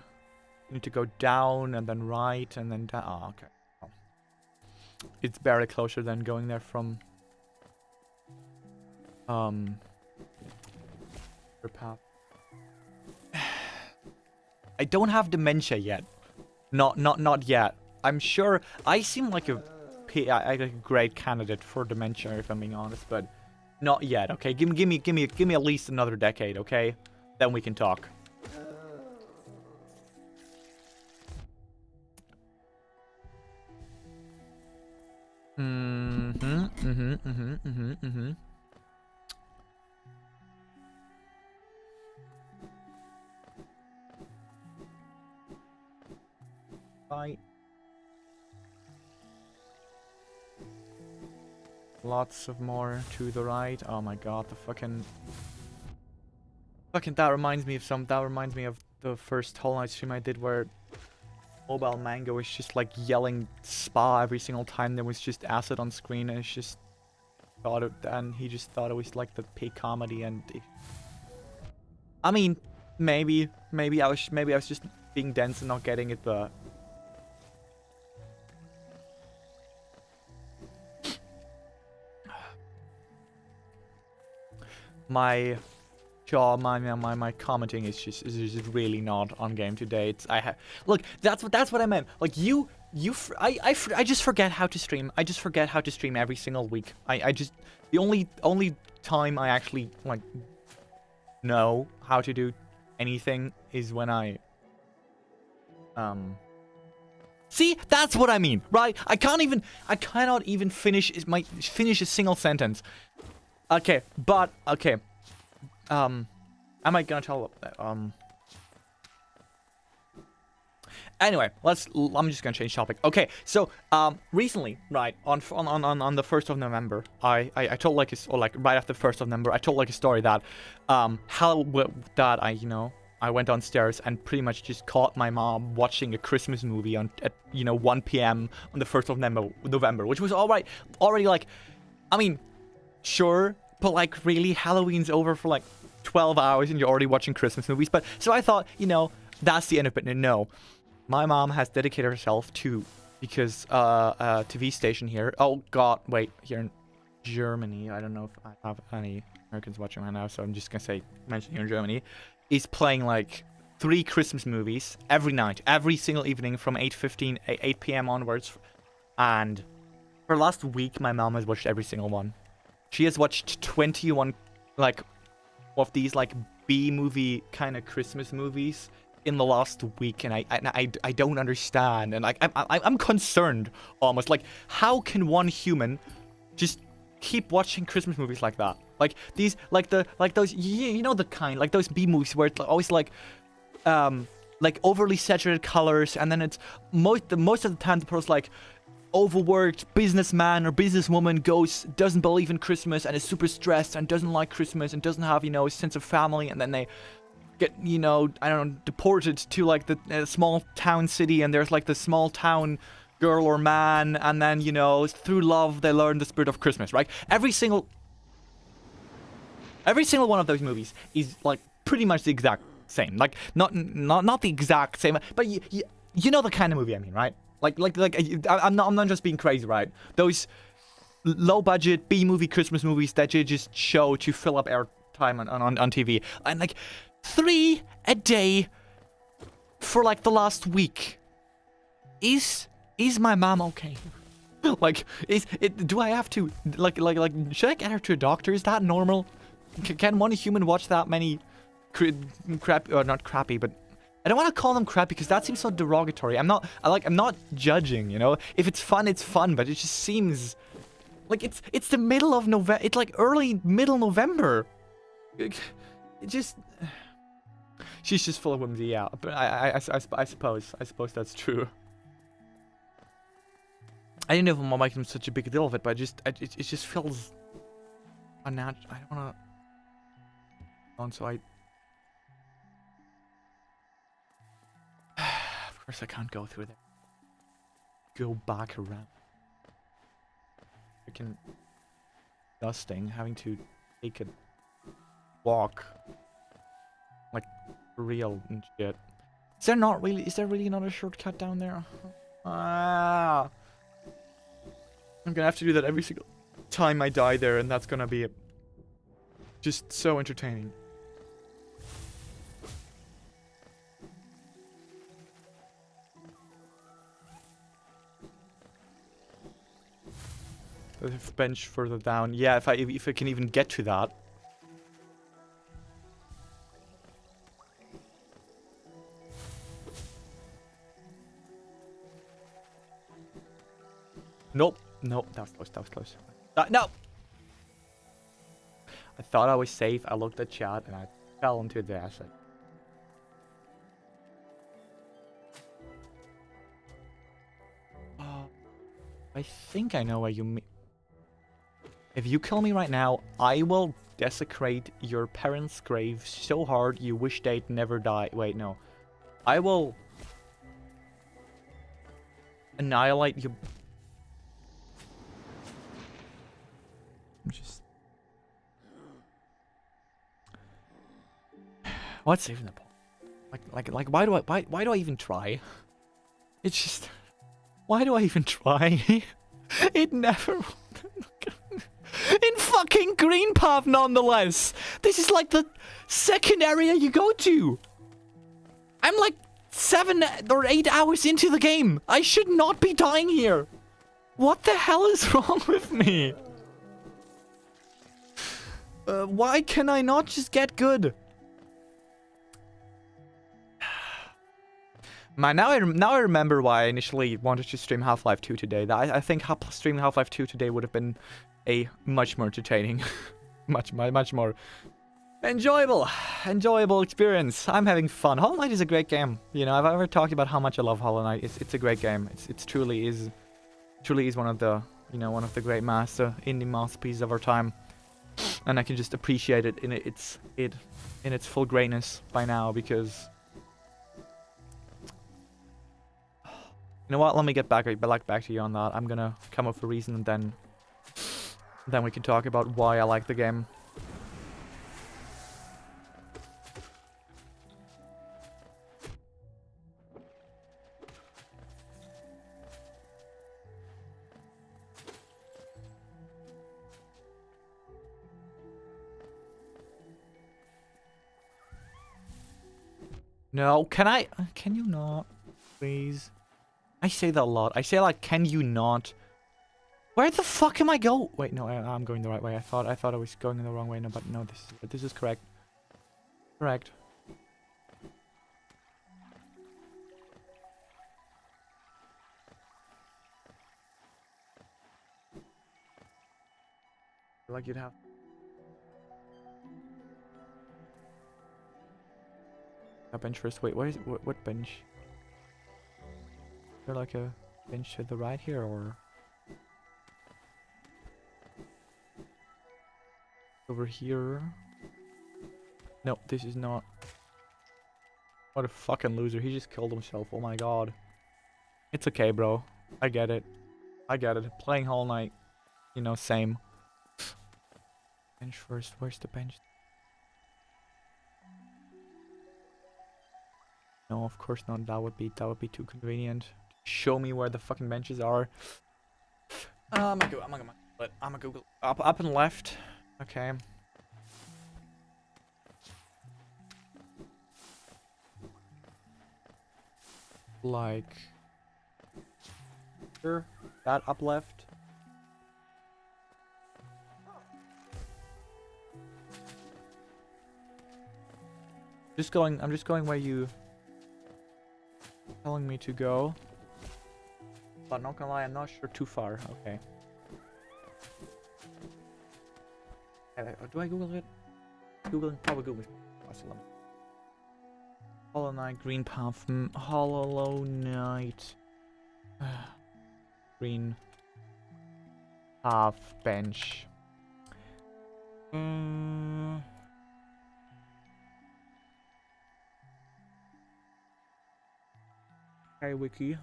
need to go down and then right and then down. Oh, okay. Oh. It's barely closer than going there from. Path. I don't have dementia yet. Not yet. I'm sure I seem like like a great candidate for dementia, if I'm being honest, but not yet. Okay, give me at least another decade. Okay, then we can talk. Bye. Lots of more to the right. Oh my god, the fucking that reminds me of the first Hollow Knight stream I did where Mobile Mango was just like yelling spa every single time there was just acid on screen, and it's just he just thought it was like the peak comedy. And I mean, maybe I was just being dense and not getting it, but my commenting is just really not on game today. Look, that's what I meant. Like I just forget how to stream. I just forget how to stream every single week. I just the only time I actually like know how to do anything is when I see, that's what I mean, right? I cannot even finish a single sentence. Okay, but okay. Am I gonna tell? Anyway, I'm just gonna change topic. Okay, so recently, right on the 1st of November, I told like right after the 1st of November, I told like a story that I went downstairs and pretty much just caught my mom watching a Christmas movie at 1 p.m. on the 1st of November, which was already like, I mean, sure, but like really Halloween's over for like 12 hours and you're already watching Christmas movies. But so I thought, that's the end of it. No, my mom has dedicated herself to, because a TV station here, oh god, wait, here in Germany, I don't know if I have any Americans watching right now, so I'm just gonna mention here in Germany, is playing like 3 Christmas movies every night, every single evening from 8 p.m. onwards. And for last week, my mom has watched every single one. She has watched 21 like of these like B-movie kind of Christmas movies in the last week, and I don't understand, and like I'm concerned almost. Like, how can one human just keep watching Christmas movies like that? Like these, like those, the kind, like those B movies where it's always like overly saturated colors, and then it's most of the time the person's like overworked businessman or businesswoman doesn't believe in Christmas and is super stressed and doesn't like Christmas and doesn't have a sense of family, and then they get I don't know, deported to like the small town city, and there's like the small town girl or man, and then through love they learn the spirit of Christmas, right? Every single one of those movies is like pretty much the exact same, like not the exact same, but you know the kind of movie I mean, right? I'm not just being crazy, right? Those low budget B movie Christmas movies that you just show to fill up airtime on TV, and like 3 a day for like the last week. Is my mom okay? Like, do I have to like should I get her to a doctor? Is that normal? Can one human watch that many crap, or not crappy, but I don't want to call them crap because that seems so derogatory. I'm not judging, If it's fun, it's fun, but it just seems like it's the middle of November. It's like middle November. It just, she's just full of whimsy, yeah. But I suppose that's true. I didn't know if I'm making such a big deal of it, but it just feels unnatural. I don't wanna. So I. Of course I can't go through there. Go back around. Freaking dusting, having to take a walk. Like, for real and shit. Is there really not a shortcut down there? Ah. I'm gonna have to do that every single time I die there, and that's gonna be just so entertaining. bench further down. Yeah, if I can even get to that. Nope. Nope. That was close. That was close. No! I thought I was safe. I looked at chat and I fell into the asset. I think I know where you mean. If you kill me right now, I will desecrate your parents' grave so hard you wish they'd never die. Wait, no. I will annihilate you. I'm just... What's even the point? Like, why do I even try? It's just... Why do I even try? It never... In fucking Green Path, nonetheless! This is like the second area you go to! I'm like 7 or 8 hours into the game! I should not be dying here! What the hell is wrong with me? Why can I not just get good? Man, now I remember why I initially wanted to stream Half-Life 2 today. I think streaming Half-Life 2 today would have been a much more entertaining, much more enjoyable experience. I'm having fun. Hollow Knight is a great game. You know, I've ever talked about how much I love Hollow Knight. It's a great game. It truly is one of the, you know, one of the great indie masterpieces of our time. And I can just appreciate it in its full greatness by now, because you know what? Let me get back to you on that. I'm gonna come up with a reason, and then we can talk about why I like the game. No, can you not, please? I say that a lot. I say, like, can you not? Where the fuck am I go? Wait, no, I'm going the right way. I thought I was going in the wrong way. No, but no, this is correct. Correct. Like you'd have. A bench first. Wait, what bench? Is there like a bench to the right here, or over here? No, this is not. What a fucking loser. He just killed himself. Oh my god. It's okay, bro. I get it. I get it. Playing Hollow Knight, you know, same. Bench first. Where's the bench? No, of course not. That would be too convenient. Show me where the fucking benches are. I'm gonna Google up and left. Okay. Like here, that up left. I'm just going where you telling me to go. But not gonna lie, I'm not sure too far. Okay. Do I Google it? Googling? Probably Google. Hollow Knight, Green Path, Hollow Knight, Green Path bench. Okay, wiki.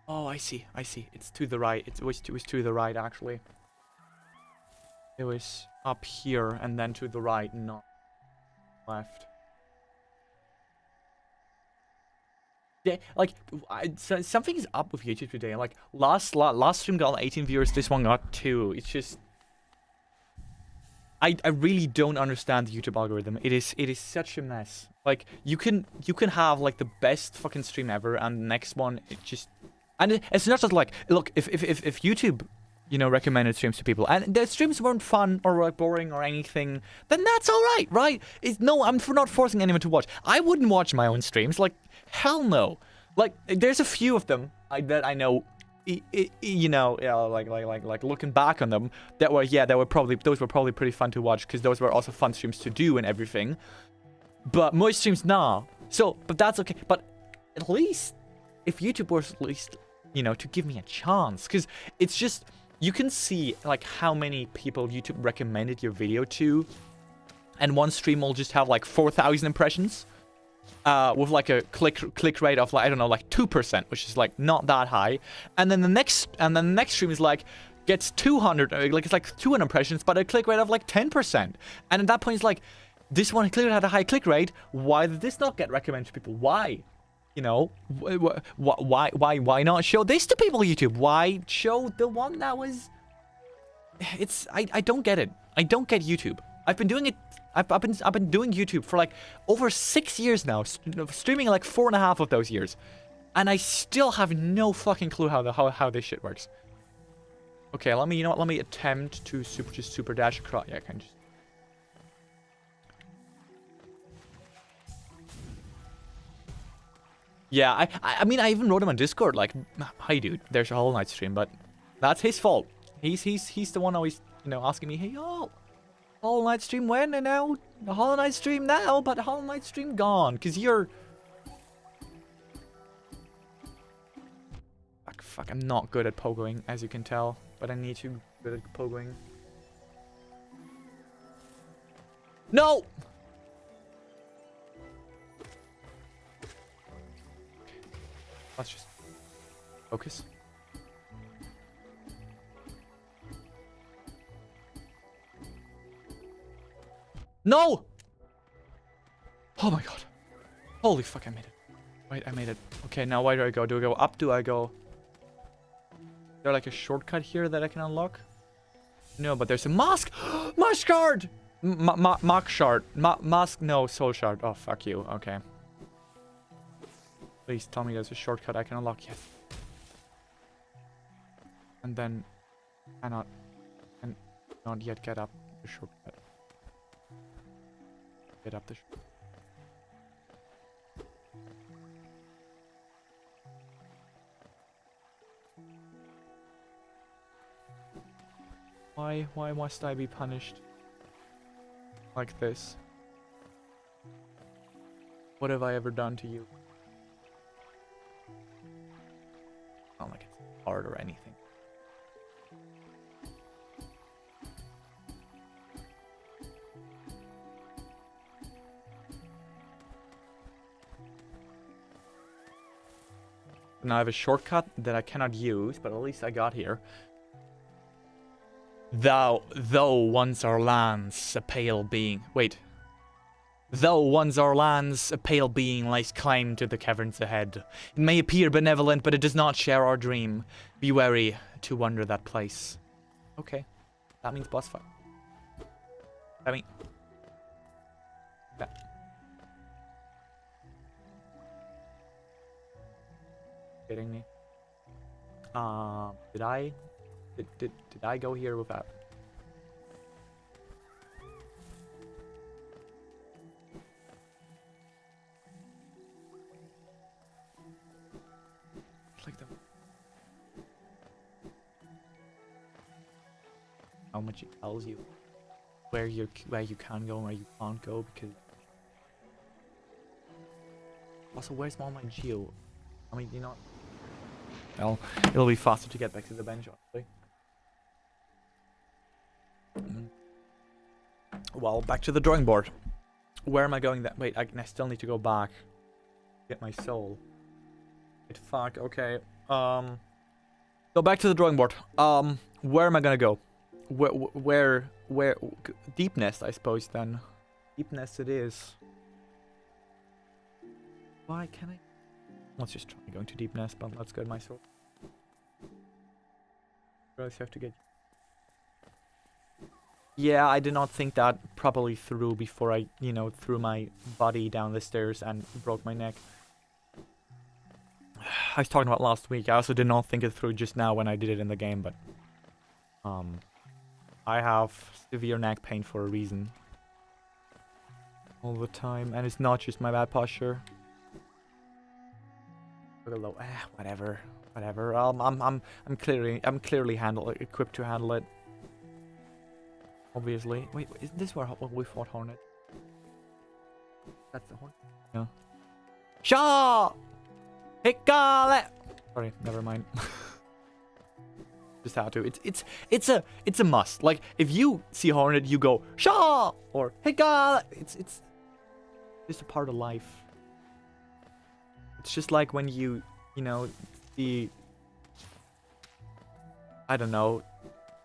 Oh, I see. It's to the right. It was to the right, actually. It was up here and then to the right, not left. Yeah, like, something is up with YouTube today. Like, last stream got 18 viewers, this one got 2. It's just... I really don't understand the YouTube algorithm. It is such a mess. Like you can have like the best fucking stream ever, and the next one it just, and it's not just like, look, if YouTube, you know, recommended streams to people and the streams weren't fun or like boring or anything, then that's all right, right? It's no, I'm not forcing anyone to watch. I wouldn't watch my own streams, like hell no. Like there's a few of them that I know. You know, yeah, like looking back on them, those were probably pretty fun to watch because those were also fun streams to do and everything. But most streams, nah. So, but that's okay. But at least if YouTube was at least, you know, to give me a chance, because it's just you can see like how many people YouTube recommended your video to, and one stream will just have like 4,000 impressions. With like a click rate of like, I don't know, like 2%, which is like not that high. And then the next stream is like gets 200, like it's like 200 impressions, but a click rate of like 10%. And at that point, it's like this one clearly had a high click rate. Why did this not get recommended to people? Why? You know, why not show this to people? YouTube, why show the one that was? It's I don't get it. I don't get YouTube. I've been doing it. I've been doing YouTube for like over 6 years now, streaming like 4.5 of those years, and I still have no fucking clue how this shit works. Okay, let me attempt to super dash across. Yeah, I can just. Yeah, I mean I even wrote him on Discord like, hi dude, there's a Hollow Knight stream, but that's his fault. He's the one always, you know, asking me, hey yo, Hollow Knight stream when? And now the Hollow Knight stream now, but Hollow Knight stream gone because you're. Fuck, I'm not good at pogoing, as you can tell, but I need to be good at pogoing. No. Let's just focus. No! Oh my god. Holy fuck, I made it. Wait, I made it. Okay, now where do I go? Do I go up? Do I go... Is there like a shortcut here that I can unlock? No, but there's a mask! Mask shard! Mask shard. Mask, no, soul shard. Oh, fuck you. Okay. Please tell me there's a shortcut I can unlock. Yes. And then... cannot yet get up the shortcut. Get up the Why must I be punished like this? What have I ever done to you? Not like it's hard or anything. Now I have a shortcut that I cannot use, but at least I got here. Though once our lands a pale being... Wait. Though once our lands a pale being lies claim to the caverns ahead. It may appear benevolent, but it does not share our dream. Be wary to wander that place. Okay. That means boss fight. I mean... That. Kidding me? Did I go here with that? Like the how much it tells you where you can go and where you can't go, because also where's all my geo? I mean, you know. Well, it'll be faster to get back to the bench, honestly. Well, back to the drawing board. Where am I going? That wait, I still need to go back. Get my soul. Wait, fuck. Okay. Go back to the drawing board. Where am I gonna go? Where? Deep Nest, I suppose. Then, Deep Nest it is. Why can I? Let's just try going to Deep Nest, but let's get my soul. Where else have to get? Yeah, I did not think that properly through before I, threw my body down the stairs and broke my neck. I was talking about last week. I also did not think it through just now when I did it in the game, but I have severe neck pain for a reason. All the time, and it's not just my bad posture. Whatever. I'm clearly equipped to handle it. Obviously. Wait, isn't this where we fought Hornet? That's the Hornet? No. Shaw! Hikale! Sorry, never mind. Just how to. It's a must. Like, if you see Hornet, you go Shaw or Hikale. It's just a part of life. It's just like when you see, I don't know,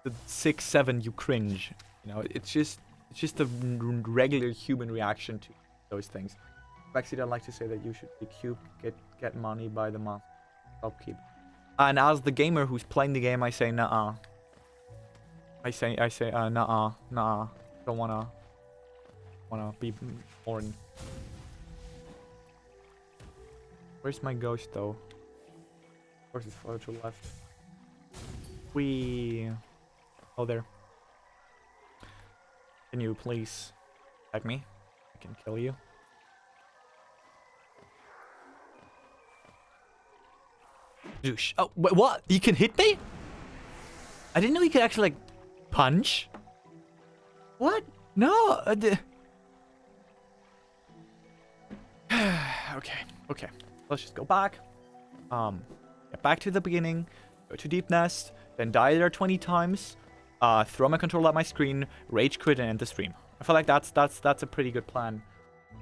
the 6-7, you cringe. It's just a regular human reaction to those things. Actually, I'd like to say that you should be cube, get money by the month, upkeep. And as the gamer who's playing the game, I say nah. I say nah. Don't wanna be born. Where's my ghost though? Of course, it's further to the left. Oh, there. Can you please attack me? I can kill you. Douche. Oh, wait, what? You can hit me? I didn't know you could actually, like, punch. What? No. Okay. Let's just go back. Get back to the beginning. Go to Deep Nest. Then die there 20 times. Throw my controller at my screen. Rage quit and end the stream. I feel like that's a pretty good plan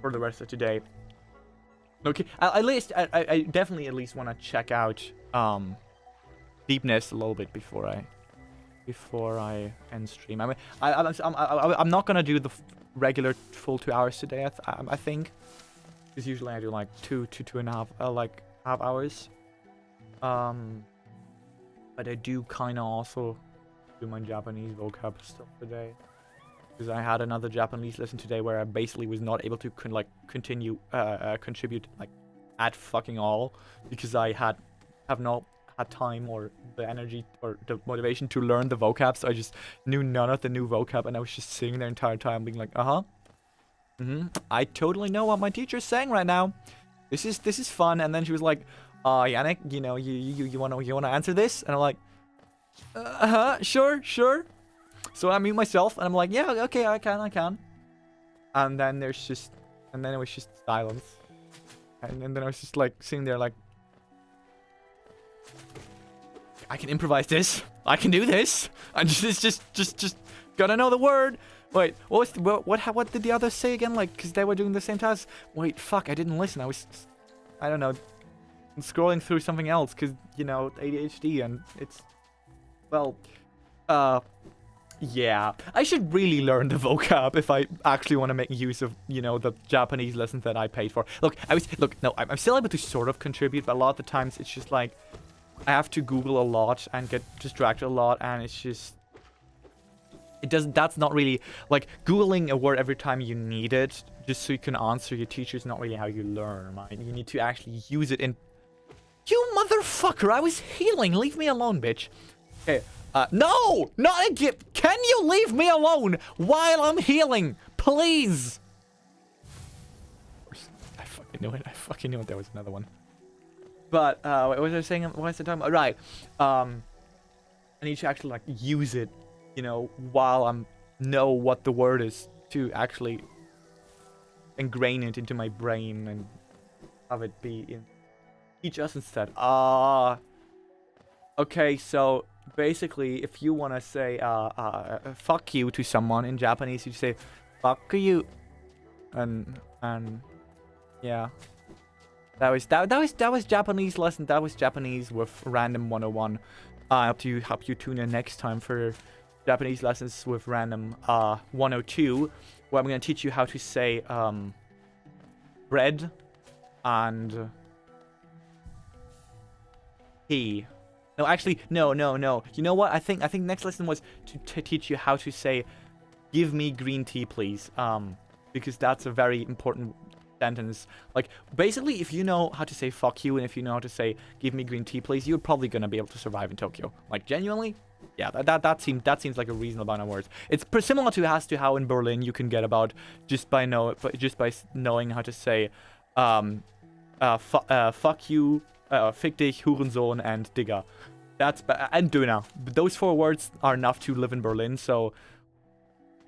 for the rest of today. Okay, I definitely at least want to check out Deep Nest a little bit before I end stream. I mean, I'm not gonna do the regular full 2 hours today. I think, because usually I do like two and a half half hours. But I do kind of also do my Japanese vocab stuff today, because I had another Japanese lesson today where I basically was not able to contribute at fucking all, because I have not had time or the energy or the motivation to learn the vocab. So I just knew none of the new vocab, and I was just sitting there the entire time being like, I totally know what my teacher's saying right now. This is fun. And then she was like, Yannick, you wanna answer this? And I'm like, sure. So I mute myself and I'm like, yeah, okay, I can. And then it was just silence. And then I was just like sitting there like, I can improvise this. I can do this. I just gotta know the word. Wait, what did the others say again? Like, because they were doing the same task. Wait, fuck, I didn't listen. I don't know, scrolling through something else, because, ADHD, and it's, well, yeah. I should really learn the vocab if I actually want to make use of, the Japanese lessons that I paid for. I'm still able to sort of contribute, but a lot of the times it's just like, I have to Google a lot and get distracted a lot, and it's just, that's not really, like, Googling a word every time you need it, just so you can answer your teacher, is not really how you learn, right? You need to actually use it in... You motherfucker, I was healing, leave me alone, bitch. Okay, no! Not again! Can you leave me alone while I'm healing? Please! I fucking knew it, there was another one. But, what was I saying? What was I talking about? Right, I need to actually, like, use it, while I'm know what the word is, to actually ingrain it into my brain and have it be in teach us instead. Okay, so basically, if you want to say fuck you to someone in Japanese, you say fuck you, and yeah, that was Japanese lesson. That was Japanese with Random 101. I hope you tune in next time for Japanese lessons with Random 102, where I'm going to teach you how to say bread and he. No, actually, no. You know what? I think next lesson was to teach you how to say give me green tea, please. Because that's a very important sentence. Like, basically, if you know how to say fuck you and if you know how to say give me green tea, please, you're probably gonna be able to survive in Tokyo. Like, genuinely, yeah, that seems like a reasonable amount of words. It's similar to how in Berlin you can get about just by knowing how to say, fuck you, fick dich, Hurensohn, and Digger. And Döner. Those 4 words are enough to live in Berlin, so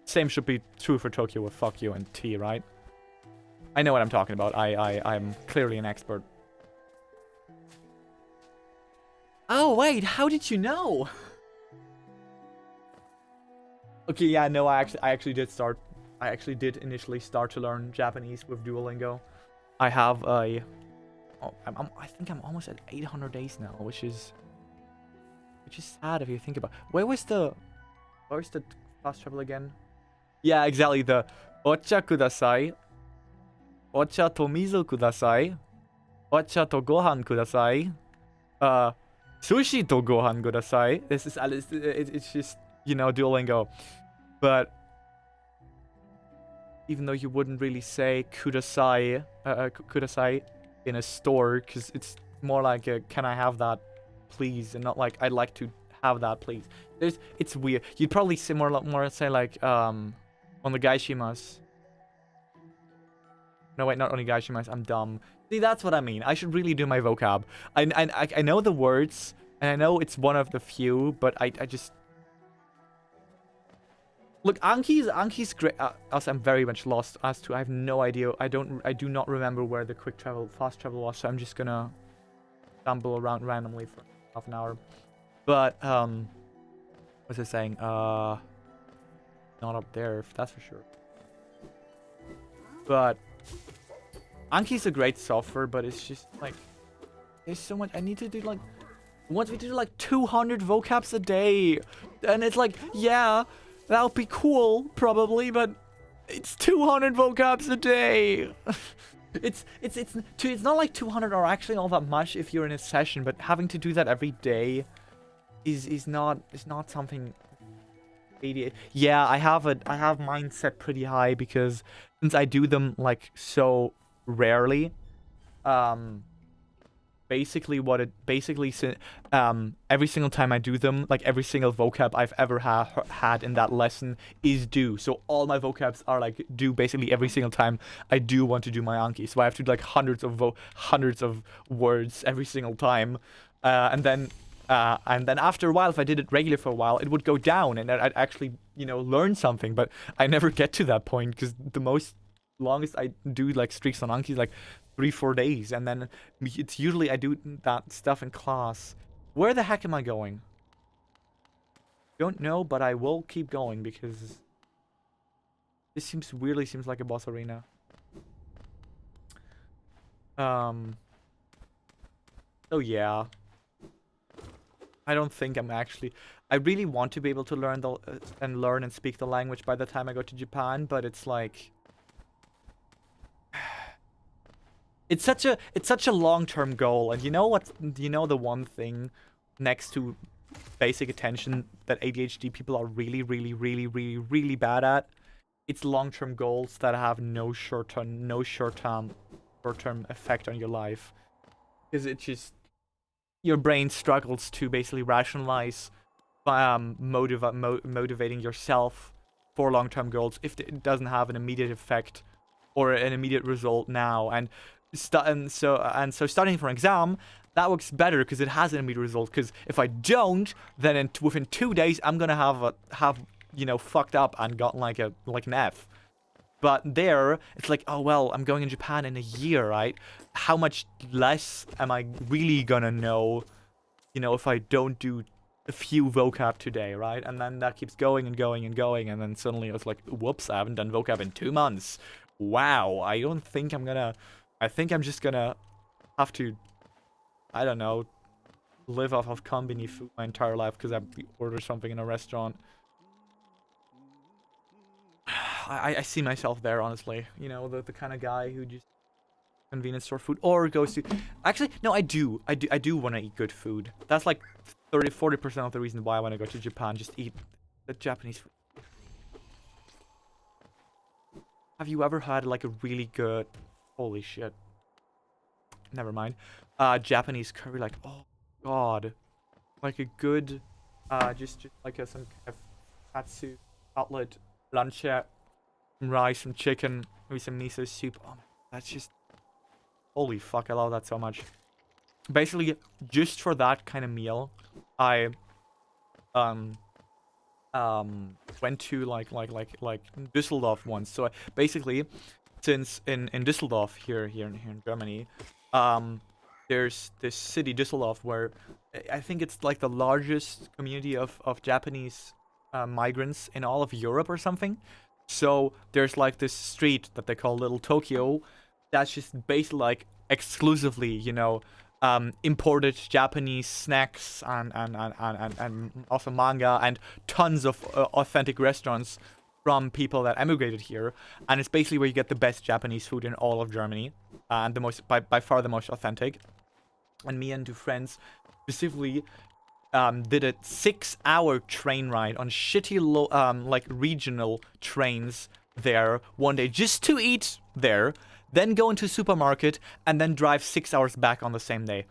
same should be true for Tokyo with fuck you and tea, right? I know what I'm talking about. I'm clearly an expert. Oh, wait, how did you know? Okay, yeah, no, I actually did initially start to learn Japanese with Duolingo. I have I think I'm almost at 800 days now, which is sad if you think about. Where's the fast travel again? Yeah, exactly, the ocha kudasai, ocha to mizu kudasai, ocha to gohan kudasai, sushi to gohan kudasai. This is it's just, you know, Duolingo. But even though you wouldn't really say kudasai in a store, because it's more like a, can I have that please, and not like I'd like to have that please. It's weird. You'd probably say more say like on the gaishimasu. No, wait, not onigaishimasu. I'm dumb. See, that's what I mean. I should really do my vocab. I know the words, and I know it's one of the few, but I just... Look, Anki's great. Also, I'm very much lost as to... I have no idea. I do not remember where the fast travel was, so I'm just gonna stumble around randomly for half an hour. But, what's it saying? Not up there, that's for sure. But... Anki's a great software, but it's just like there's so much I need to do. Like, wants me to do like 200 vocabs a day, and it's like, yeah, that would be cool probably, but it's 200 vocabs a day. it's not like 200 are actually all that much if you're in a session, but having to do that every day is not something. 88. Yeah, I have mine set pretty high because since I do them like so rarely, basically every single time I do them, like every single vocab I've ever had in that lesson is due. So all my vocabs are like due basically every single time I do want to do my Anki. So I have to do like hundreds of words every single time, and then after a while, if I did it regular for a while, it would go down and I'd actually, you know, learn something. But I never get to that point because the longest I do like streaks on Anki is like 3-4 days, and then it's usually I do that stuff in class. Where the heck am I going? Don't know, but I will keep going because this weirdly seems like a boss arena. So yeah. I don't think I'm actually... I really want to be able to learn and speak the language by the time I go to Japan, but it's like... It's such a long-term goal, and you know what? You know the one thing next to basic attention that ADHD people are really, really, really, really, really bad at? It's long-term goals that have no short-term effect on your life, because it just... Your brain struggles to basically rationalize motivating yourself for long-term goals if it doesn't have an immediate effect or an immediate result now. And so starting for an exam, that works better because it has an immediate result. Because if I don't, then within 2 days I'm gonna have you know, fucked up and gotten like an F. But there, it's like, oh, well, I'm going in Japan in a year, right? How much less am I really gonna know, you know, if I don't do a few vocab today, right? And then that keeps going and going and going, and then suddenly it's like, whoops, I haven't done vocab in 2 months. Wow, I think I'm just gonna have to, I don't know, live off of combini food my entire life because I order something in a restaurant. I see myself there, honestly. You know, the kind of guy who just convenience store food or goes to... Actually, no, I do want to eat good food. That's like 30-40% of the reason why I want to go to Japan. Just eat the Japanese food. Have you ever had like a really good, holy shit, never mind, Japanese curry? Like, oh god, like a good, just like some kind of katsu cutlet, plancha, some rice, some chicken, maybe some miso soup. Oh my, that's just, holy fuck, I love that so much. Basically, just for that kind of meal, I um went to like Düsseldorf once. So basically, since in Düsseldorf here in Germany, there's this city Düsseldorf where I think it's like the largest community of Japanese migrants in all of Europe or something. So there's like this street that they call Little Tokyo, that's just basically like exclusively, imported Japanese snacks and also manga and tons of authentic restaurants from people that emigrated here. And it's basically where you get the best Japanese food in all of Germany, and the most by far the most authentic. And me and two friends specifically did a 6-hour train ride on shitty like regional trains there one day just to eat there, then go into a supermarket and then drive 6 hours back on the same day.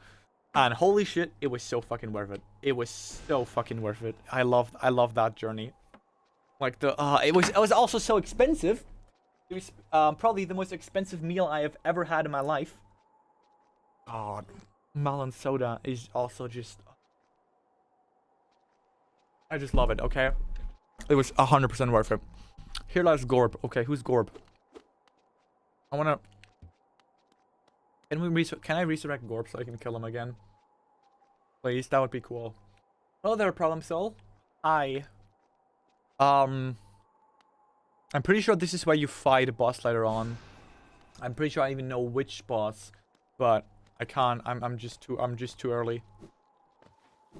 And holy shit, it was so fucking worth it. It was so fucking worth it. I love that journey. Like it was also so expensive. It was probably the most expensive meal I have ever had in my life. God, melon soda is also just, I just love it, okay? It was 100% worth it. Here lies Gorb. Okay, who's Gorb? I wanna... Can I resurrect Gorb so I can kill him again? Please, that would be cool. Hello there, Problem Soul. Hi. I'm pretty sure this is where you fight a boss later on. I'm pretty sure I even know which boss, but I can't. I'm just too early.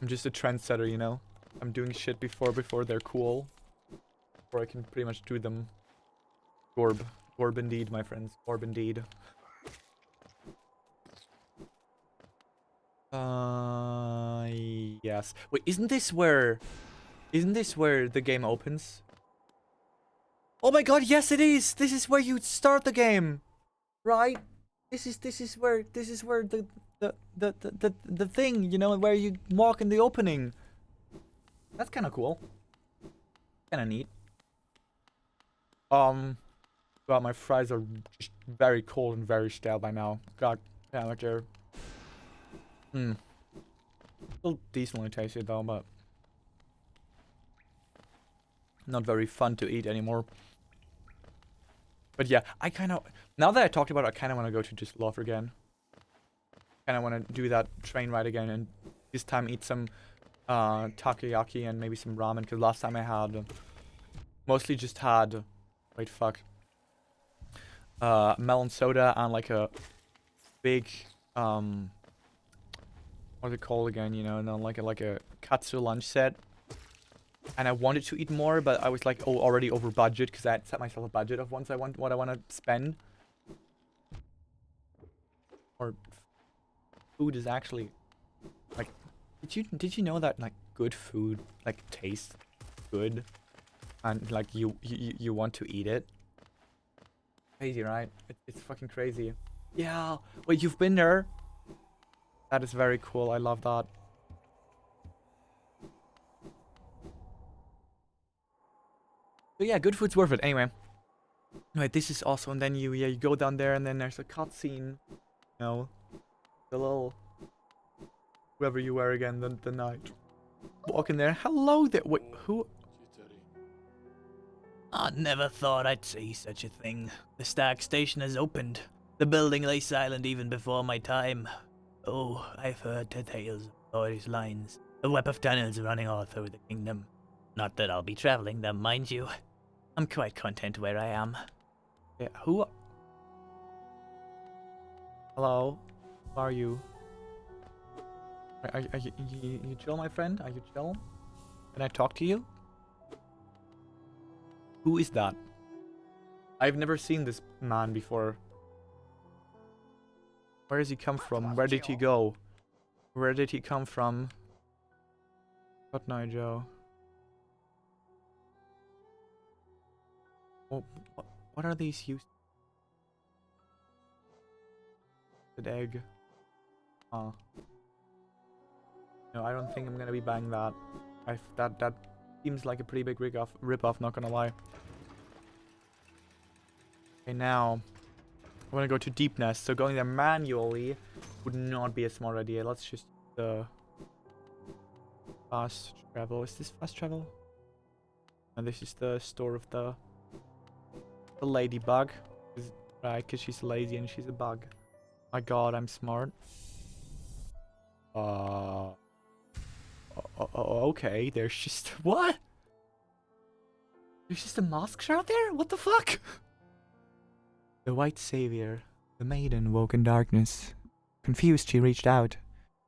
I'm just a trendsetter, you know? I'm doing shit before they're cool. Before I can pretty much do them. Gorb. Gorb indeed, my friends. Gorb indeed. Yes. Wait, isn't this where the game opens? Oh my god, yes it is! This is where you start the game! Right? This is where the thing, you know, where you walk in the opening. That's kinda cool. Kinda neat. God, my fries are just very cold and very stale by now. God damn it, they're... Still decently tasty though, but... not very fun to eat anymore. But yeah, I kinda... now that I talked about it, I kinda wanna go to Düsseldorf again. Kinda wanna do that train ride again and this time eat some takoyaki and maybe some ramen, because last time I had... mostly just had... wait, fuck. Melon soda and like a big... what's it called again, you know, and then like a katsu lunch set. And I wanted to eat more, but I was like already over budget because I had set myself a budget of what I want to spend. Or food is actually like, did you know that like good food like tastes good and like you want to eat it? Crazy, right? It's fucking crazy. Yeah. Wait, you've been there? That is very cool. I love that. But yeah, good food's worth it. Anyway. Wait, this is also, and then you go down there, and then there's a cutscene. You know, the little whoever you were again, the knight. Walk in there. Hello there. Wait, who? I never thought I'd see such a thing. The Stark Station has opened. The building lay silent even before my time. Oh, I've heard the tales of glorious lines. A web of tunnels running all through the kingdom. Not that I'll be traveling them, mind you. I'm quite content where I am. Yeah, who? Hello? Who are you? Are you chill, my friend? Are you chill? Can I talk to you? Who is that? I've never seen this man before. Where does he come from? Where did he go? Where did he come from? What night, Joe? Oh, What are these used? An egg. No, I don't think I'm gonna be buying that. That seems like a pretty big rip-off, not gonna lie. Okay, now I wanna go to Deep Nest, so going there manually would not be a smart idea. Let's just fast travel. Is this fast travel? And this is the store of the ladybug. Right, because she's lazy and she's a bug. My god, I'm smart. Okay, there's just... What? There's just a mask out there? What the fuck? The white savior. The maiden woke in darkness. Confused, she reached out.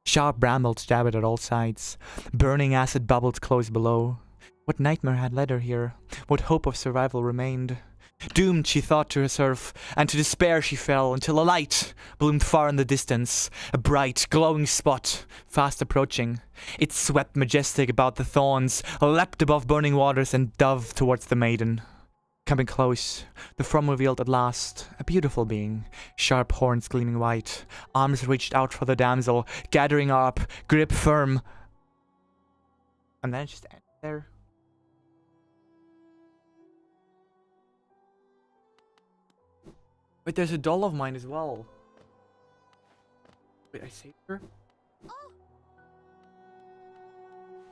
Sharp brambles jabbed at all sides. Burning acid bubbled close below. What nightmare had led her here? What hope of survival remained? Doomed, she thought to herself, and to despair she fell, until a light bloomed far in the distance, a bright, glowing spot, fast approaching. It swept majestic about the thorns, leapt above burning waters, and dove towards the maiden. Coming close, the form revealed at last a beautiful being, sharp horns gleaming white, arms reached out for the damsel, gathering her up, grip firm. And then it just ends there. Wait, there's a doll of mine as well. Wait, I saved her?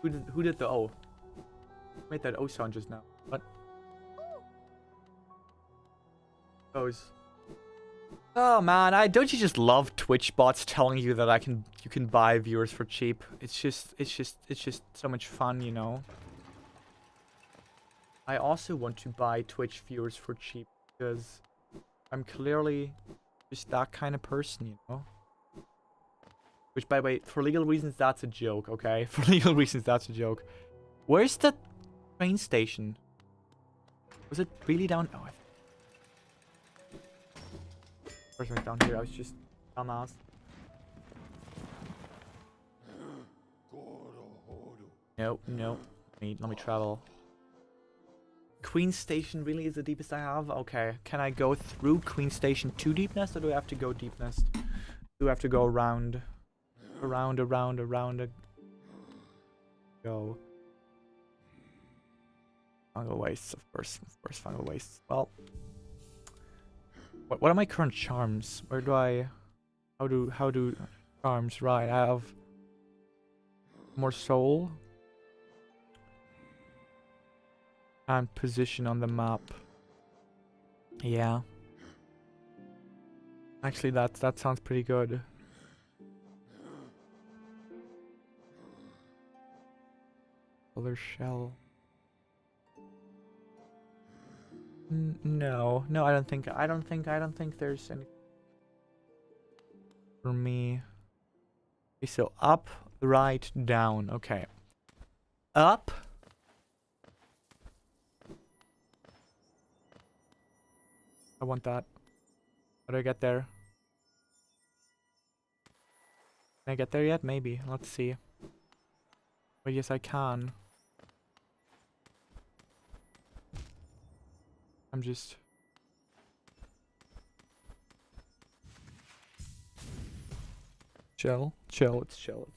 Who did the O? Who made that O sound just now? What? Those. Oh man, don't you just love Twitch bots telling you that you can buy viewers for cheap? It's just so much fun, you know. I also want to buy Twitch viewers for cheap because I'm clearly just that kind of person, you know? Which, by the way, for legal reasons, that's a joke, okay? For legal reasons, that's a joke. Where's the train station? Was it really down? Oh, first one down here. I was just dumbass. No. Let me travel. Queen Station really is the deepest I have? Okay. Can I go through Queen Station to Deep Nest, or do I have to go Deep Nest? Do I have to go around? Around. Go. Fungal wastes, of course, fungal wastes. Well, what are my current charms? Where do I... How do charms... Right, I have... More soul. And position on the map. Yeah. Actually, that sounds pretty good. Color shell. No, I don't think there's any for me. Okay, so up, right, down. Okay. Up. I want that. How do I get there? Can I get there yet? Maybe. Let's see. Oh, yes, I can. I'm just... Chill. It's chill.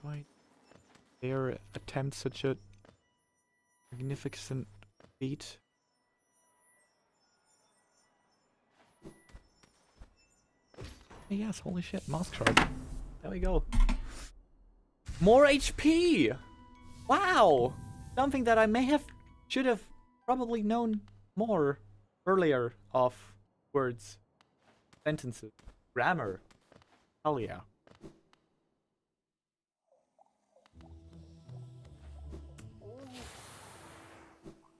Do I dare attempt such a magnificent feat? Yes, holy shit, mask shard. There we go. More HP! Wow! Something that I should have probably known more earlier of words, sentences, grammar. Hell yeah.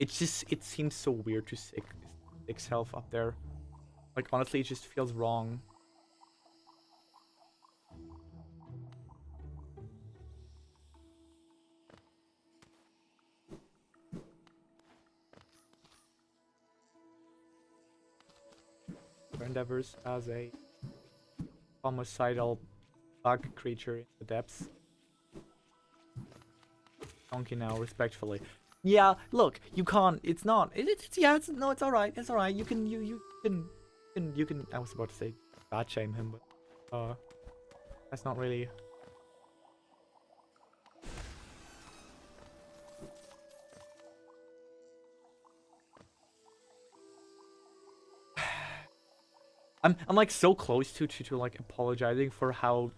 It seems so weird to stick health up there. Like, honestly, it just feels wrong. Endeavors as a homicidal bug creature in the depths. Donkey now, respectfully. Yeah, look, you can't. It's not. Yeah. No, it's all right. It's all right. You can. You can. I was about to say bad shame him, but that's not really. I'm like so close to like apologizing for how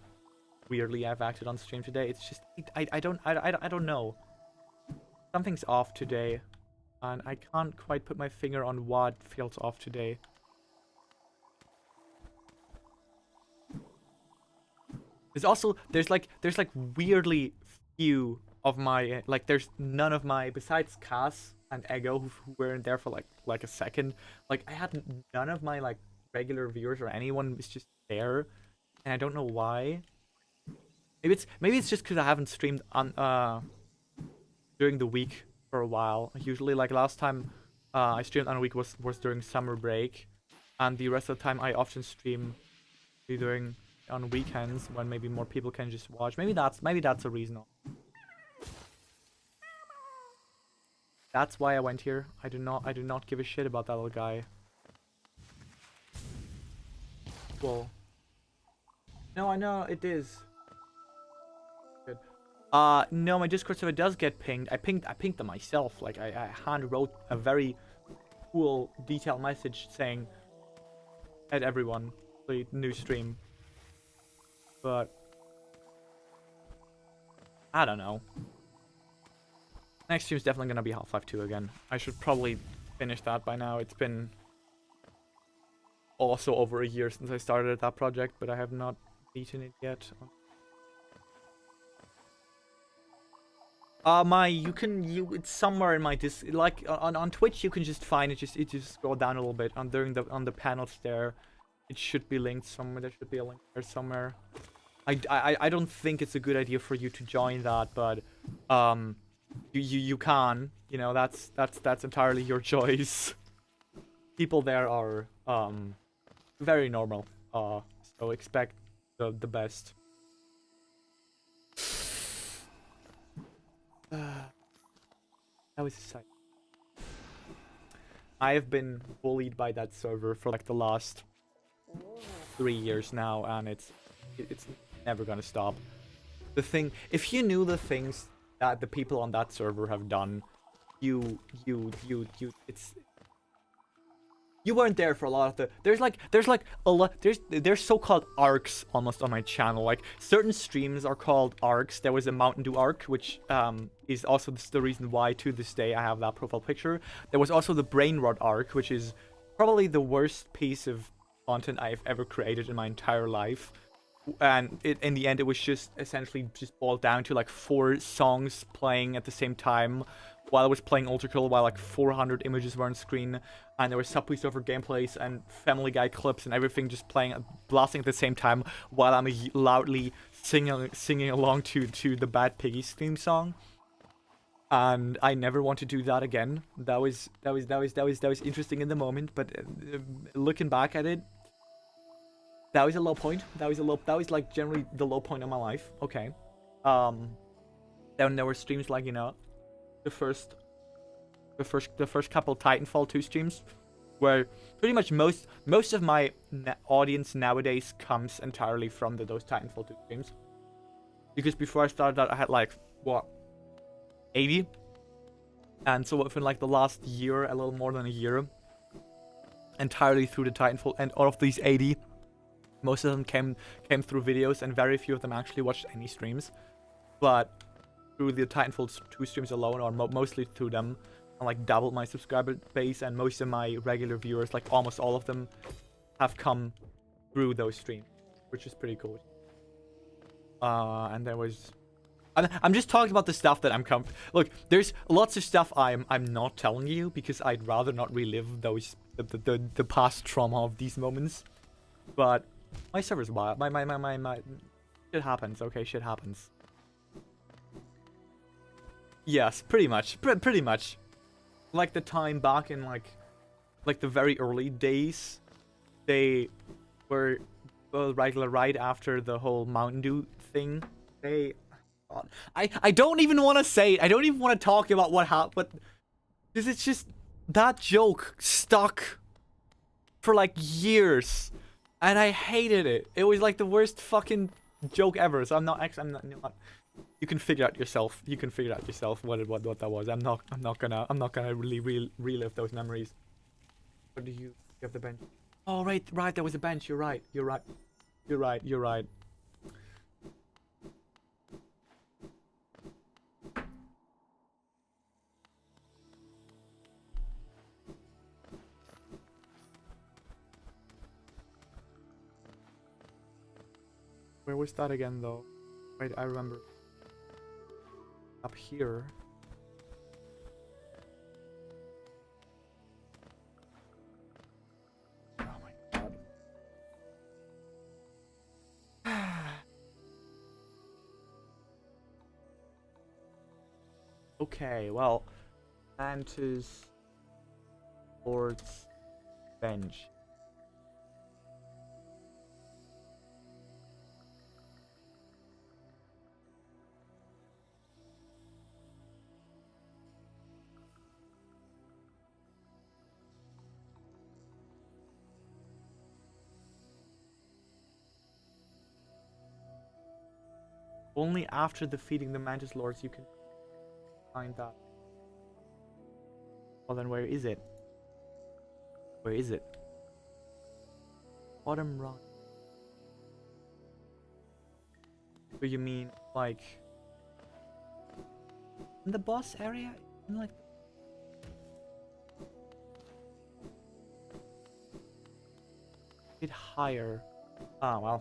weirdly I've acted on stream today. It's just I don't know. Something's off today, and I can't quite put my finger on what feels off today. There's like weirdly few of my like there's none of my besides Cass and Ego who weren't there for like a second. Like I had none of my like regular viewers or anyone was just there, and I don't know why. Maybe it's just because I haven't streamed on during the week for a while. Usually, like last time I streamed on a week was during summer break, and the rest of the time I often stream during on weekends when maybe more people can just watch. Maybe that's a reason. That's why I went here. I do not give a shit about that little guy. Well, no, I know it is. Good. No, my Discord server does get pinged. I pinged them myself. Like I hand wrote a very cool, detailed message saying, "At everyone, play new stream." But I don't know. Next stream's definitely gonna be Half-Life 2 again. I should probably finish that by now. It's been also over a year since I started that project, but I have not beaten it yet. It's somewhere in my like on Twitch you can just find it. Just scroll down a little bit on the panels there. It should be linked somewhere. There should be a link there somewhere. I don't think it's a good idea for you to join that, but you can. You know, that's entirely your choice. People there are very normal. So expect the best. That was a sight. I have been bullied by that server for like the last 3 years now, and it's never gonna stop. The thing, if you knew the things that the people on that server have done, you weren't there for a lot of the there's so-called arcs almost on my channel. Like certain streams are called arcs. There was a Mountain Dew arc, which is also the reason why to this day I have that profile picture. There was also the Brain Rot arc, which is probably the worst piece of content I've ever created in my entire life. And in the end, it was just essentially just boiled down to like 4 songs playing at the same time while I was playing Ultra Kill, while like 400 images were on screen, and there were Subway Surfer gameplays and Family Guy clips and everything just blasting at the same time while I'm loudly singing along to the Bad Piggies theme song. And I never want to do that again. That was interesting in the moment, but looking back at it, that was a low point. That was like generally the low point of my life. Okay. Then there were streams like, you know, the first couple Titanfall 2 streams, where pretty much most of my audience nowadays comes entirely from those Titanfall 2 streams. Because before I started that, I had like what, 80, and so within like the last year, a little more than a year, entirely through the Titanfall, and all of these 80. Most of them came through videos, and very few of them actually watched any streams. But through the Titanfall 2 streams alone, or mostly through them, I like doubled my subscriber base, and most of my regular viewers, like almost all of them, have come through those streams, which is pretty cool. And there was... I'm just talking about the stuff that I'm Look, there's lots of stuff I'm not telling you, because I'd rather not relive those the past trauma of these moments. But my server's wild. My shit happens. Okay, shit happens. Yes, pretty much. Pretty much. Like the time back in like the very early days, they were right after the whole Mountain Dew thing. I don't even want to say. I don't even want to talk about what happened. But because it's just that joke stuck for like years, and I hated it. It was like the worst fucking joke ever. So I'm not. You can figure out yourself. You can figure out yourself what that was. I'm not gonna really relive those memories. What do you have the bench? Oh right, there was a bench. You're right. Where was that again though? Wait, I remember. Up here. Oh my god. Okay, well, Santa's Lord's bench. Only after defeating the Mantis Lords you can find that. Well then where is it? Where is it? Bottom right. So you mean like in the boss area? In like a bit higher. Ah well.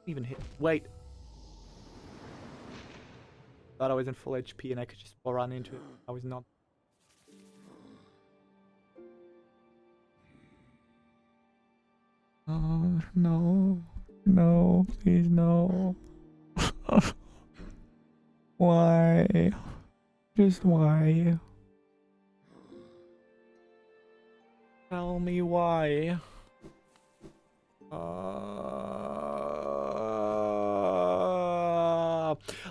Even hit. Wait. Thought I was in full HP and I could just run into it. I was not. Oh no. No, please no. Why? Just why? Tell me why.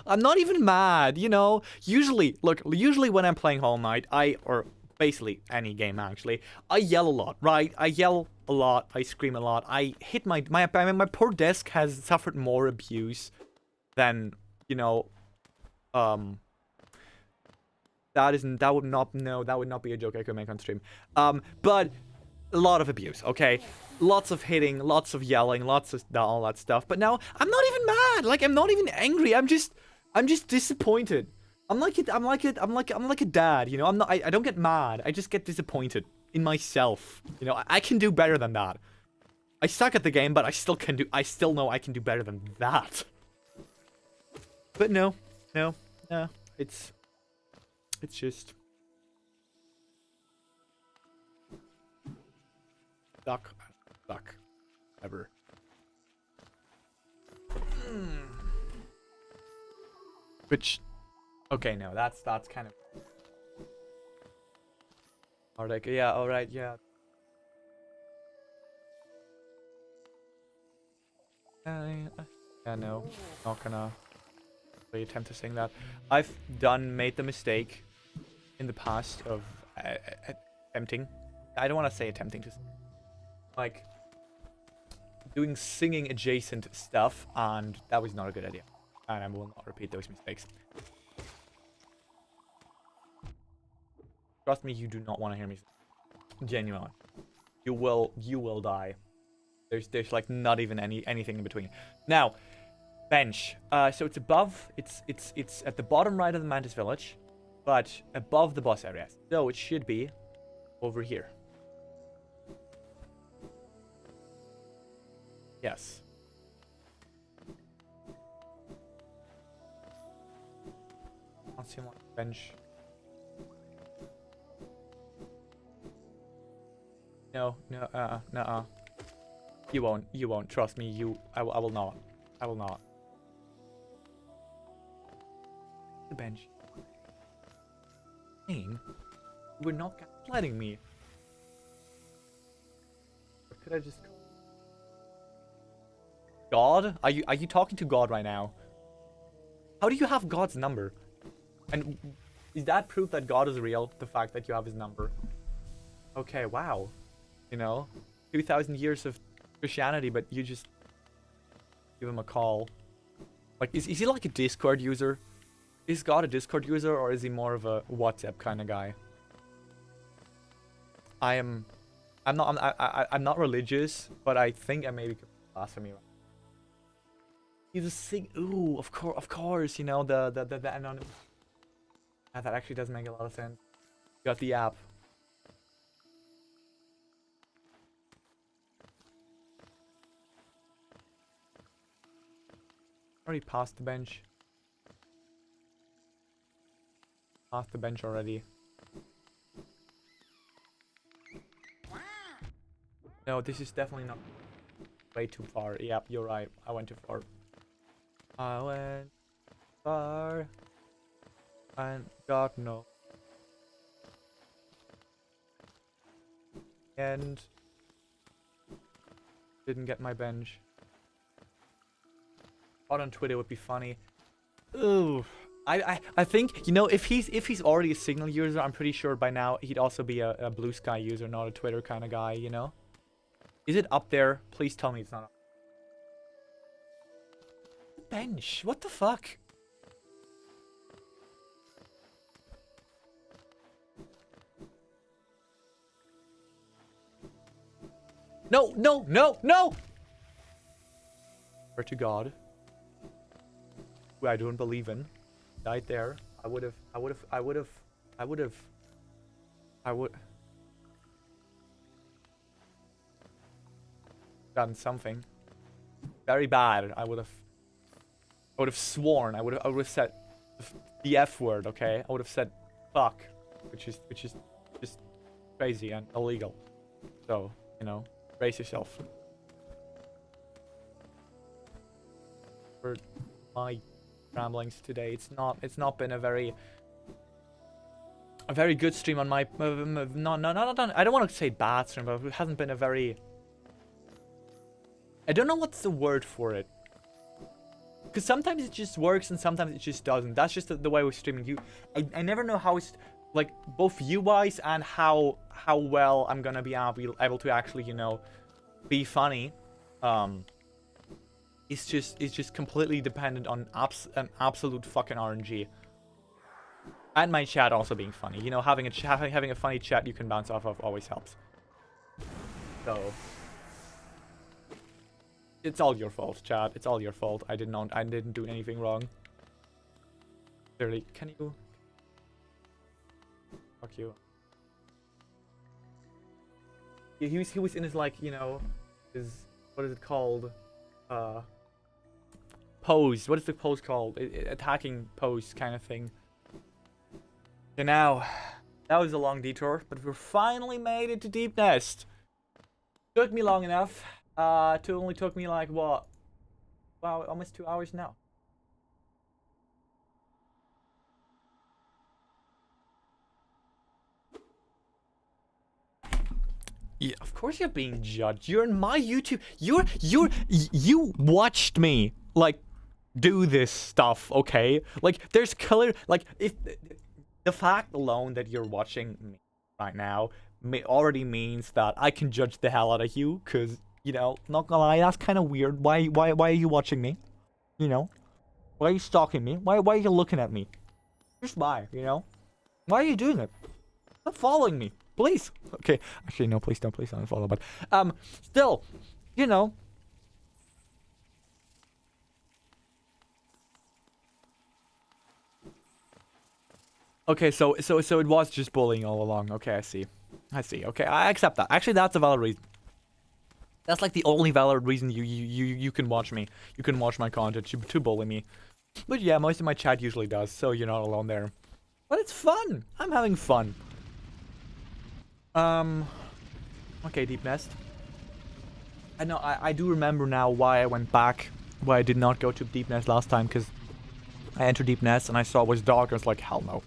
I'm not even mad, you know. Usually when I'm playing Hollow Knight, or basically any game actually, I yell a lot, right? I yell a lot, I scream a lot, I hit my poor desk has suffered more abuse than, you know, that would not be a joke I could make on stream. But a lot of abuse, okay? Lots of hitting, lots of yelling, lots of all that stuff. But now I'm not even mad. Like I'm not even angry. I'm just disappointed. I'm like a dad, you know. I don't get mad. I just get disappointed in myself. You know, I can do better than that. I suck at the game, but I still know I can do better than that. But no. It's just suck ever. Which, okay, no, that's kind of. Or like, yeah, all right, yeah. Yeah, no, not gonna really attempt to sing that. I've made the mistake in the past of attempting. I don't want to say attempting to, like, doing singing adjacent stuff, and that was not a good idea. And I will not repeat those mistakes. Trust me, you do not want to hear me. Genuinely, you will die. There's like not even anything in between. Now, bench. So it's above. It's at the bottom right of the Mantis Village, but above the boss area. So it should be over here. Yes. I'll see him on the bench. No, no. You won't. Trust me. I will not. I will not. the bench. Saying you were not gaslighting me. Or could I just... God? Are you talking to God right now? How do you have God's number? And is that proof that God is real? The fact that you have his number? Okay, wow. You know, 2,000 years of Christianity, but you just give him a call. Like, is he like a Discord user? Is God a Discord user, or is he more of a WhatsApp kind of guy? I'm not religious, but I think I maybe could blasphemy. He's a ooh, of course, you know, the anonymous. Yeah, that actually does make a lot of sense. You got the app. Already passed the bench. Passed the bench already. No, this is definitely not way too far. Yep, you're right. I went too far. I went far. And God no. And didn't get my bench. Out on Twitter would be funny. Ooh. I think, you know, if he's already a Signal user, I'm pretty sure by now he'd also be a Blue Sky user, not a Twitter kind of guy, you know? Is it up there? Please tell me it's not up. Bench? What the fuck? No, no, no, no! Pray to God, who I don't believe in, died there. I would done something very bad. I would have sworn. I would have said the F word. Okay, I would have said fuck, which is just crazy and illegal. So, you know, brace yourself. For my ramblings today, it's not been a very good stream on my no, I don't want to say bad stream, but it hasn't been a very, I don't know what's the word for it, because sometimes it just works and sometimes it just doesn't. That's just the way we're streaming. I never know how it's like, both you wise and how well I'm gonna be able to actually, you know, be funny. It's just completely dependent on an absolute fucking RNG. And my chat also being funny. You know, having a funny chat you can bounce off of always helps. So it's all your fault, chat. It's all your fault. I didn't do anything wrong. Literally, can you? Fuck you. He was in his, like, you know, his, what is it called? Pose. What is the pose called? Attacking pose kind of thing. So now, that was a long detour, but we finally made it to Deep Nest. Took me long enough. It only took me like what? Wow, almost 2 hours now. Yeah, of course you're being judged. You're in my YouTube. You watched me like do this stuff, okay? Like, there's clear, like, if the fact alone that you're watching me right now already means that I can judge the hell out of you, cause, you know, not gonna lie, that's kind of weird. Why are you watching me? You know, why are you stalking me? Why are you looking at me? Just why, you know? Why are you doing it? Stop following me, please. Okay, actually no, please don't follow. But still, you know. Okay, so it was just bullying all along. Okay, I see. Okay, I accept that. Actually, that's a valid reason. That's like the only valid reason you can watch me. You can watch my content to bully me. But yeah, most of my chat usually does, so you're not alone there. But it's fun. I'm having fun. Okay, Deep Nest. I know, I do remember now why I went back, why I did not go to Deep Nest last time, because I entered Deep Nest and I saw it was dark. I was like, hell no.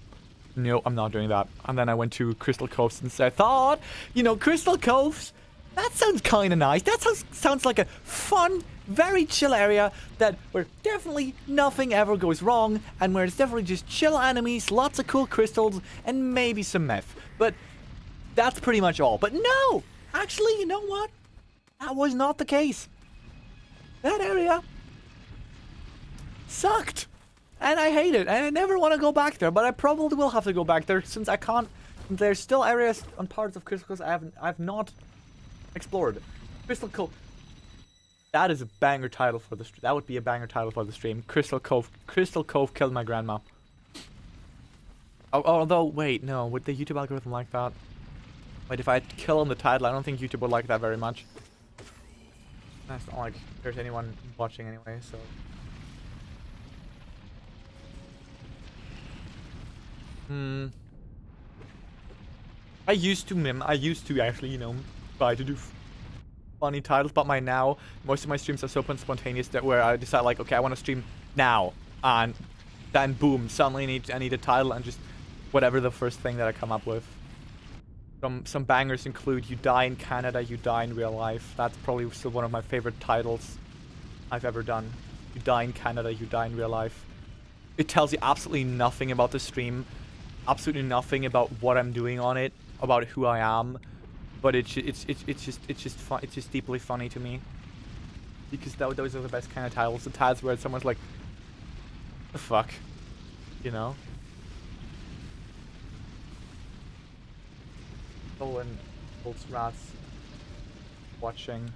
No, I'm not doing that. And then I went to Crystal Coves and said, thought, Crystal Coves, that sounds kind of nice. That sounds like a fun, very chill area where definitely nothing ever goes wrong and where it's definitely just chill enemies, lots of cool crystals, and maybe some meth. But that's pretty much all. But no! Actually, you know what? That was not the case. That area sucked. And I hate it, and I never want to go back there, but I probably will have to go back there since I can't. There's still areas and parts of Crystal Cove I've not explored. Crystal Cove. That is a banger title for the stream. That would be a banger title for the stream. Crystal Cove killed my grandma. Although, wait, no, would the YouTube algorithm like that? Wait, if I kill on the title, I don't think YouTube would like that very much. That's not like there's anyone watching anyway, so. I used to actually, try to do funny titles, but now, most of my streams are so spontaneous that where I decide like, okay, I want to stream now, and then boom, suddenly I need a title and just whatever the first thing that I come up with. Some bangers include You Die in Canada, You Die in Real Life. That's probably still one of my favorite titles I've ever done. You Die in Canada, You Die in Real Life. It tells you absolutely nothing about the stream. Absolutely nothing about what I'm doing on it, about who I am, but it's just fun. It's just deeply funny to me because those are the best kind of titles. The titles where someone's like, "The fuck," Stolen Bolts Rats watching.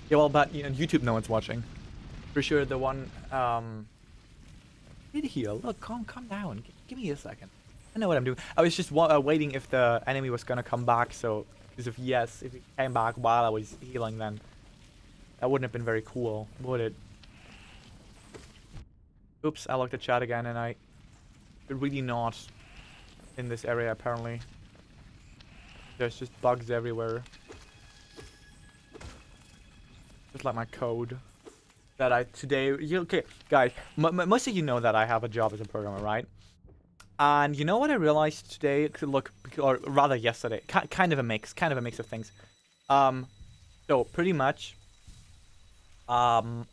Yeah, well, but YouTube, no one's watching. For sure, the one Right here, look, calm down. Give me a second. I know what I'm doing. I was just waiting if the enemy was gonna come back, so, because if he came back while I was healing, then that wouldn't have been very cool, would it? Oops, I looked at chat again, and I could really not in this area, apparently. There's just bugs everywhere. Just like my code. That okay, guys, most of you know that I have a job as a programmer, right? And you know what I realized today? Look, or rather yesterday, kind of a mix of things. So pretty much,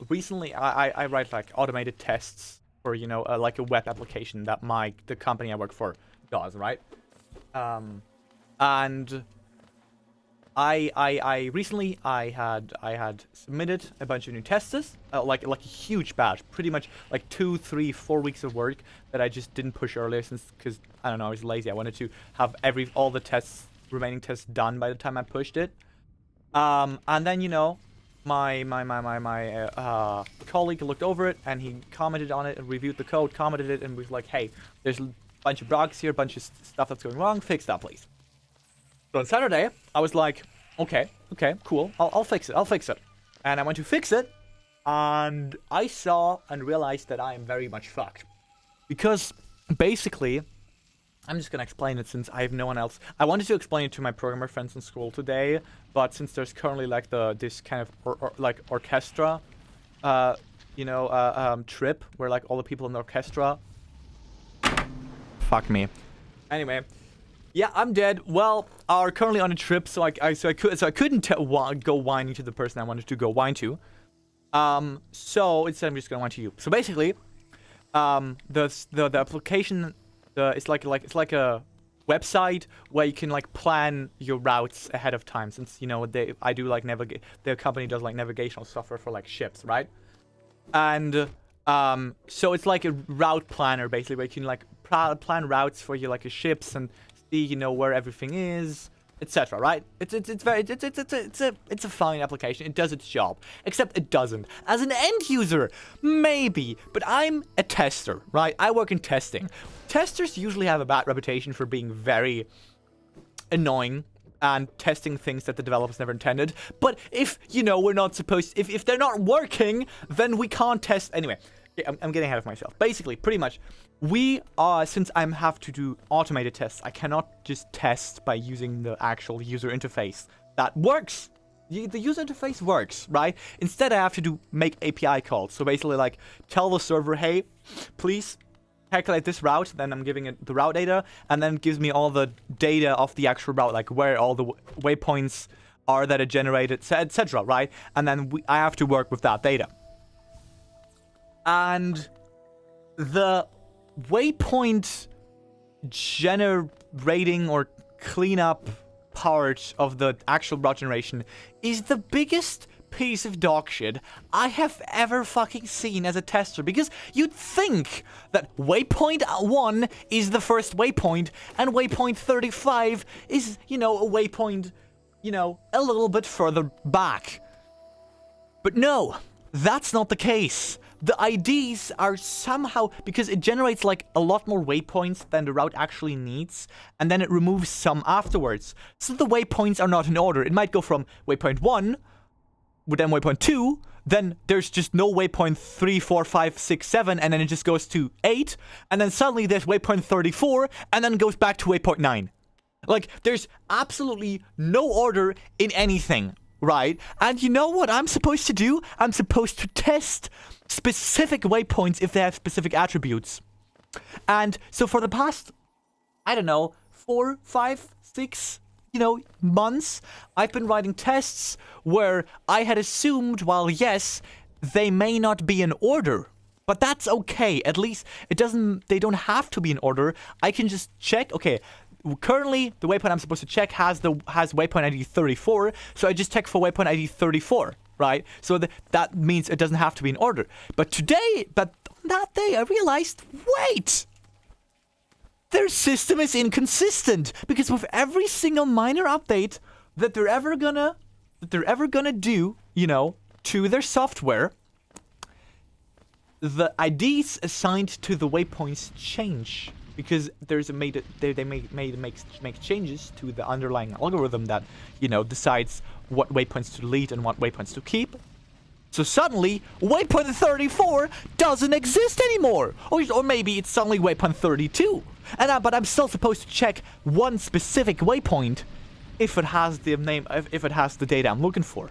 recently I write like automated tests for like a web application that the company I work for does, right? And I recently had submitted a bunch of new tests, like a huge batch, pretty much like 2, 3, 4 weeks of work that I just didn't push earlier because I don't know, I was lazy. I wanted to have all the remaining tests done by the time I pushed it. And then my colleague looked over it and he commented on it and reviewed the code, commented it, and was like, hey, there's a bunch of bugs here, a bunch of stuff that's going wrong, fix that please. So on Saturday, I was like, okay, cool, I'll fix it. And I went to fix it, and I saw and realized that I am very much fucked. Because, basically, I'm just gonna explain it since I have no one else. I wanted to explain it to my programmer friends in school today, but since there's currently like this kind of like orchestra, trip, where like all the people in the orchestra... Fuck me. Anyway... Yeah, I'm dead. Well, are currently on a trip, so I couldn't go whining to the person I wanted to go whine to. So instead I'm just gonna whine to you. So basically, the application, it's like a website where you can like plan your routes ahead of time. Since I do like their company does like navigational software for like ships, right? And so it's like a route planner basically, where you can like plan routes for your like ships and see where everything is, etc. Right? It's a fine application. It does its job, except it doesn't. As an end user, maybe, but I'm a tester, right? I work in testing. Testers usually have a bad reputation for being very annoying and testing things that the developers never intended. But if we're not supposed, if they're not working, then we can't test anyway. I'm getting ahead of myself. Basically, pretty much, since I have to do automated tests, I cannot just test by using the actual user interface that works the user interface works, right? Instead, I have to make API calls. So basically, like, tell the server, hey, please calculate this route. Then I'm giving it the route data, and then it gives me all the data of the actual route, like where all the waypoints are that are generated, etc. Right? And then I have to work with that data. And the waypoint generating or cleanup part of the actual route generation is the biggest piece of dog shit I have ever fucking seen as a tester, because you'd think that waypoint 1 is the first waypoint and waypoint 35 is, a waypoint, a little bit further back. But no, that's not the case. The IDs are somehow, because it generates like a lot more waypoints than the route actually needs, and then it removes some afterwards. So the waypoints are not in order. It might go from waypoint 1, then waypoint 2, then there's just no waypoint 3, 4, 5, 6, 7, and then it just goes to 8, and then suddenly there's waypoint 34, and then goes back to waypoint 9. Like, there's absolutely no order in anything, right? And you know what I'm supposed to do? I'm supposed to test specific waypoints if they have specific attributes. And so for the past, 4, 5, 6, months, I've been writing tests where I had assumed, well, yes, they may not be in order, but that's okay. At least they don't have to be in order. I can just check, okay, currently the waypoint I'm supposed to check has waypoint ID 34, so I just check for waypoint ID 34. Right? So that means it doesn't have to be in order. But that day, I realized, wait! Their system is inconsistent. Because with every single minor update that they're ever gonna do, to their software, the IDs assigned to the waypoints change. Because they make changes to the underlying algorithm that, decides what waypoints to delete and what waypoints to keep. So suddenly, waypoint 34 doesn't exist anymore. Or maybe it's suddenly waypoint 32. But I'm still supposed to check one specific waypoint if it has the name, if it has the data I'm looking for.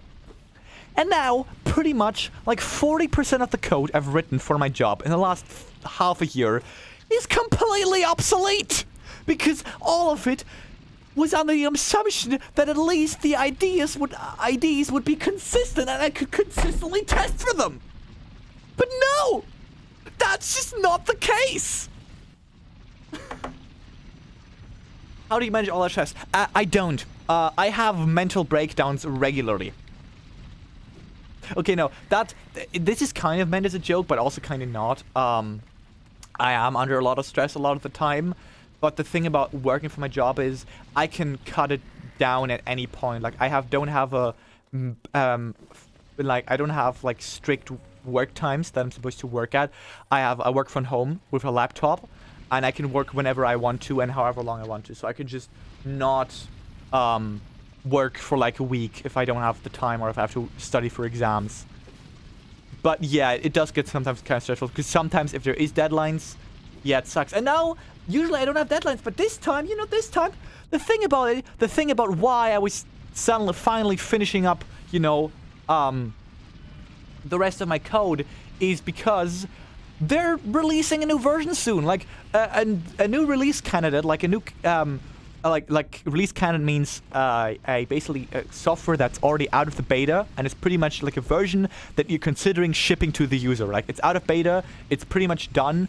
And now, pretty much, like 40% of the code I've written for my job in the last half a year is completely obsolete, because all of it was under the assumption that at least the IDs would be consistent and I could consistently test for them. But no! That's just not the case! How do you manage all that stress? I don't. I have mental breakdowns regularly. Okay, no, this is kind of meant as a joke, but also kind of not. I am under a lot of stress a lot of the time, but the thing about working for my job is I can cut it down at any point. Like, I don't have strict work times that I'm supposed to work at. I work from home with a laptop, and I can work whenever I want to and however long I want to. So I can just not work for like a week if I don't have the time or if I have to study for exams. But yeah, it does get sometimes kind of stressful, because sometimes if there is deadlines, yeah, it sucks. And now, usually I don't have deadlines, but this time, the thing about why I was finally finishing up, the rest of my code is because they're releasing a new version soon, like a new release candidate, like a new like release candidate means basically a software that's already out of the beta, and it's pretty much like a version that you're considering shipping to the user. Like, it's out of beta, it's pretty much done.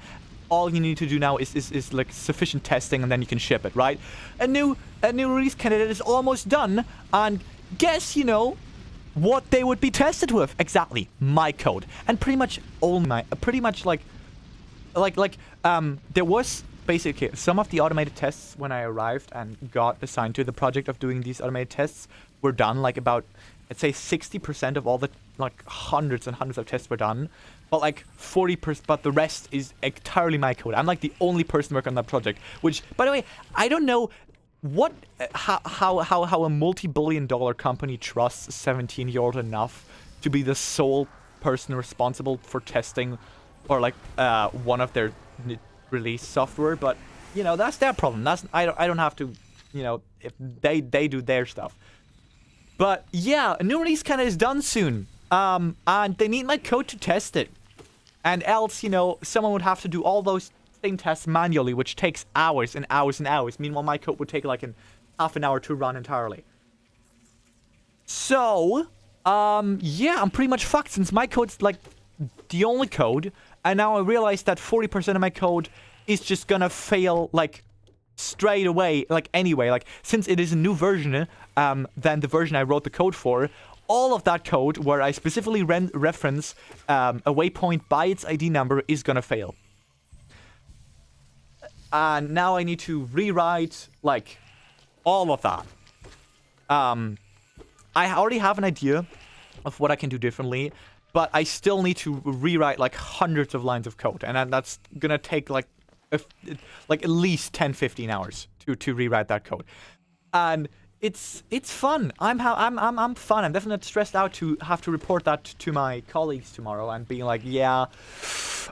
All you need to do now is like sufficient testing, and then you can ship it, right? A new release candidate is almost done, and guess what they would be tested with? Exactly, my code, and pretty much there was basically some of the automated tests when I arrived and got assigned to the project of doing these automated tests were done. Like, about, I'd say 60% of all the hundreds and hundreds of tests were done, but like 40%, but the rest is entirely my code. I'm like the only person working on that project, which, by the way, I don't know how a multi-billion-dollar company trusts a 17-year-old enough to be the sole person responsible for testing or like one of their release software, but that's their problem. I don't have to, if they do their stuff. But yeah, a new release kind of is done soon. And they need my code to test it. And else, you know, someone would have to do all those same tests manually, which takes hours and hours and hours. Meanwhile, my code would take like half an hour to run entirely. So, yeah, I'm pretty much fucked since my code's like the only code. And now I realize that 40% of my code is just gonna fail like straight away, like anyway. Like, since it is a new version than the version I wrote the code for, all of that code where I specifically reference a waypoint by its ID number is gonna fail. And now I need to rewrite like all of that. I already have an idea of what I can do differently, but I still need to rewrite like hundreds of lines of code, and that's gonna take like at least 10-15 hours to rewrite that code. And it's fun. I'm fun. I'm definitely stressed out to have to report that to my colleagues tomorrow and being like, yeah,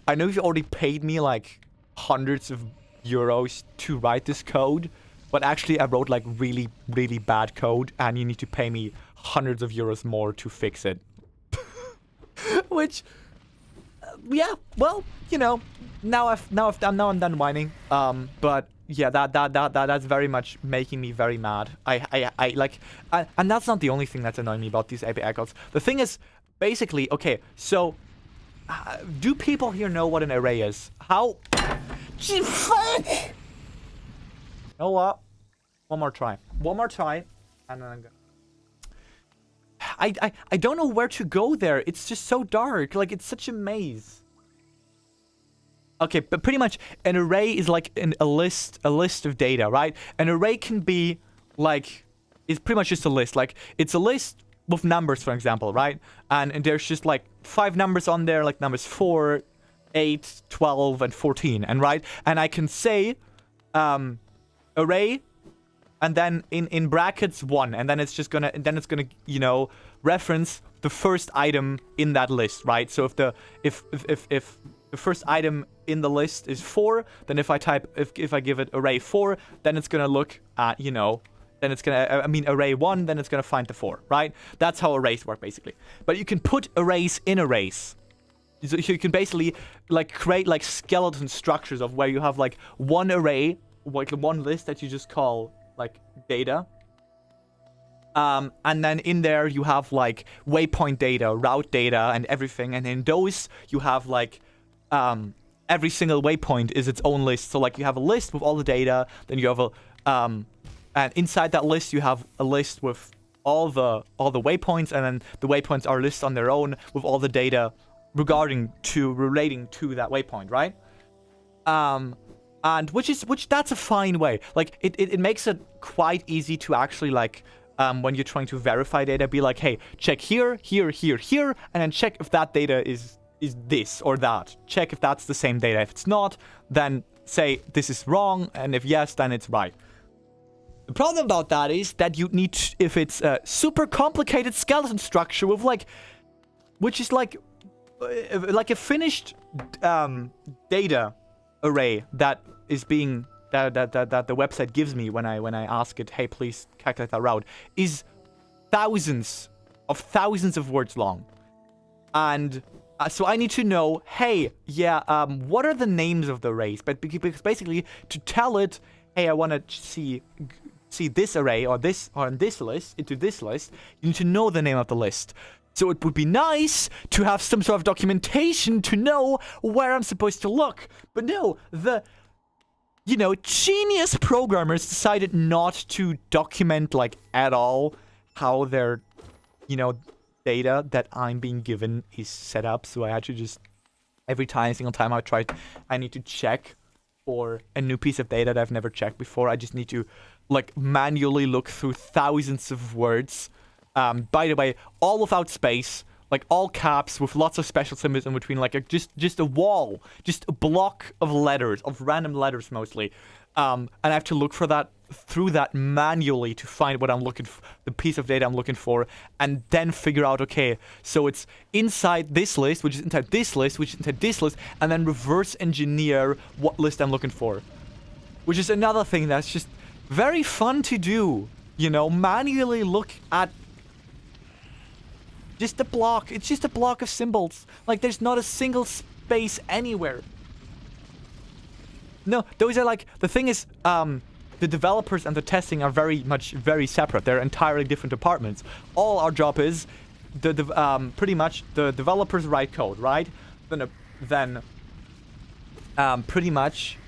I know you already paid me like hundreds of euros to write this code, but actually I wrote like really, really bad code, and you need to pay me hundreds of euros more to fix it. Which, yeah, well, you know, now I'm done whining. But yeah, that's very much making me very mad. I like, and that's not the only thing that's annoying me about these API calls. The thing is, basically, okay, so do people here know what an array is? How? Fuck! You know what? One more try, and then I'm gonna. I don't know where to go there. It's just so dark. Like, it's such a maze. Okay, but pretty much an array is like a list of data, right? An array can be like, it's pretty much just a list. Like, it's a list with numbers, for example, right? And there's just like 5 numbers on there, like numbers 4, 8, 12, and 14, and right? And I can say array, and then in brackets 1, and then it's gonna, you know, reference the first item in that list, right? So if the first item in the list is 4, then if I give it array 4, then it's gonna look at, you know, then it's gonna, I mean array 1, then it's gonna find the 4, right? That's how arrays work, basically. But you can put arrays in arrays. So you can basically like create like skeleton structures of where you have like one array, like one list that you just call like data. And then in there you have like waypoint data, route data, and everything. And in those you have like every single waypoint is its own list. So like you have a list with all the data, then you have a and inside that list you have a list with all the waypoints, and then the waypoints are lists on their own with all the data relating to that waypoint, right? And which that's a fine way. Like it makes it quite easy to actually like when you're trying to verify data, be like, hey, check here, here, here, here, and then check if that data is this or that. Check if that's the same data. If it's not, then say this is wrong, and if yes, then it's right. The problem about that is that you need, if it's a super complicated skeleton structure with like, which is like a finished data array that is being that the website gives me when I ask it, hey, please calculate that route, is thousands of words long, and so I need to know, hey, yeah, what are the names of the arrays? But because basically to tell it, hey, I want to see this array or this or in this list into this list, you need to know the name of the list. So it would be nice to have some sort of documentation to know where I'm supposed to look. But no, genius programmers decided not to document, like, at all how their, data that I'm being given is set up. So I had to just, every single time I need to check for a new piece of data that I've never checked before. I just need to, like, manually look through thousands of words. By the way, all without space, like all caps with lots of special symbols in between, like just a wall, just a block of letters, of random letters mostly. And I have to look through that manually to find what I'm looking for, the piece of data I'm looking for, and then figure out, okay, so it's inside this list, which is inside this list, which is inside this list, and then reverse engineer what list I'm looking for. Which is another thing that's just very fun to do, manually look at Just a block. It's just a block of symbols. Like, there's not a single space anywhere. No, those are like... The thing is, the developers and the testing are very separate. They're entirely different departments. All our job is, pretty much, the developers write code, right? Then pretty much,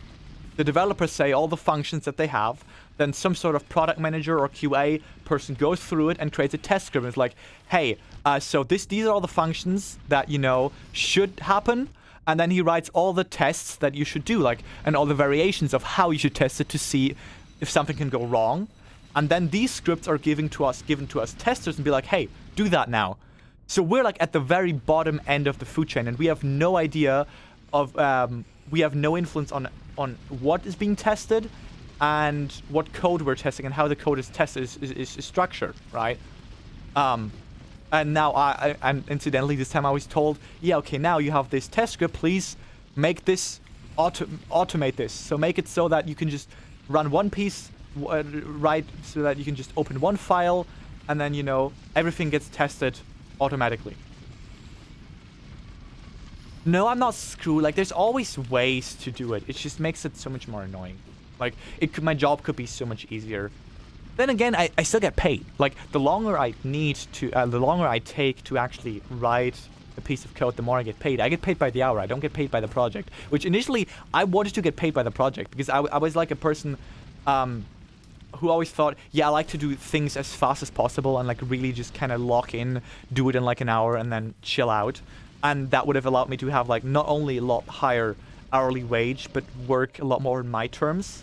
the developers say all the functions that they have. Then some sort of product manager or QA person goes through it and creates a test script. It's like, hey, so these are all the functions that, you know, should happen. And then he writes all the tests that you should do, like, and all the variations of how you should test it to see if something can go wrong. And then these scripts are given to us testers and be like, hey, do that now. So we're like at the very bottom end of the food chain, and we have no idea of, we have no influence on what is being tested and what code we're testing and how the code is tested is structured, right? And now and incidentally, this time I was told, yeah, okay, now you have this test script, please make this, automate this. So make it so that you can just run one piece, right, so that you can just open one file, and then, you know, everything gets tested automatically. No, I'm not screwed. Like, there's always ways to do it. It just makes it so much more annoying. Like, my job could be so much easier. Then again, I still get paid. Like, the longer I take to actually write a piece of code, the more I get paid. I get paid by the hour. I don't get paid by the project. Which initially, I wanted to get paid by the project because I was like a person who always thought, yeah, I like to do things as fast as possible and like really just kind of lock in, do it in like an hour and then chill out. And that would have allowed me to have like not only a lot higher hourly wage, but work a lot more in my terms.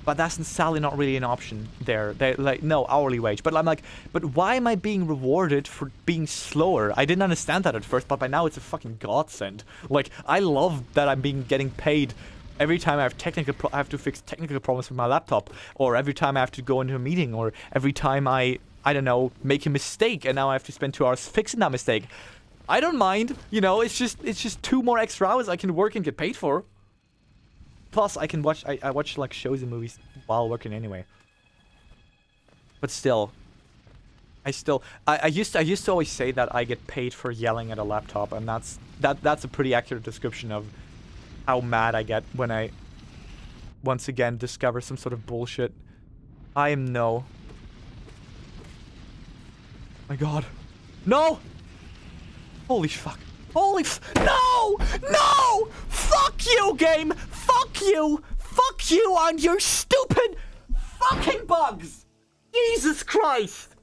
But that's sadly not really an option there. They're like, no, hourly wage. But I'm like, but why am I being rewarded for being slower? I didn't understand that at first, but by now it's a fucking godsend. Like, I love that I'm getting paid every time I have I have to fix technical problems with my laptop, or every time I have to go into a meeting, or every time I don't know, make a mistake, and now I have to spend 2 hours fixing that mistake. I don't mind, you know. It's just 2 more extra hours I can work and get paid for. Plus, I can watch. I watch like shows and movies while working anyway. But still, I used to always say that I get paid for yelling at a laptop, and that's a pretty accurate description of how mad I get when I once again discover some sort of bullshit. I am no. My God, no! Holy fuck! No! No! Fuck you, game! Fuck you! Fuck you and your stupid fucking bugs! Jesus Christ!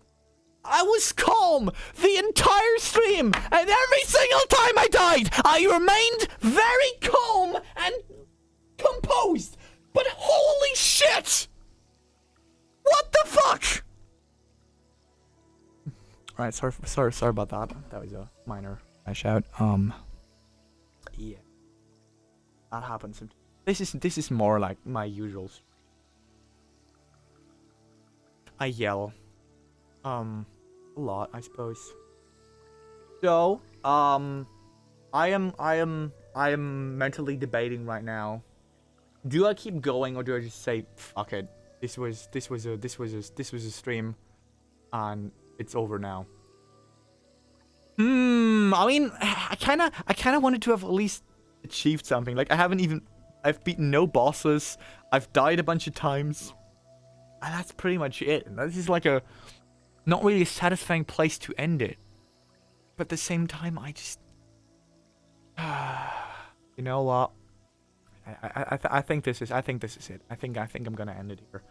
I was calm the entire stream, and every single time I died, I remained very calm and composed. But holy shit! What the fuck? Alright, sorry about that. That was a minor crash out. Yeah. That happens. This is more like my usual. I yell. A lot, I suppose. So, I am mentally debating right now. Do I keep going or do I just say fuck it? This was a stream, and it's over now. I mean, I kinda wanted to have at least achieved something. Like, I've beaten no bosses. I've died a bunch of times. And that's pretty much it. This is like not really a satisfying place to end it. But at the same time, I just... you know what? I think this is it. I think I'm gonna end it here.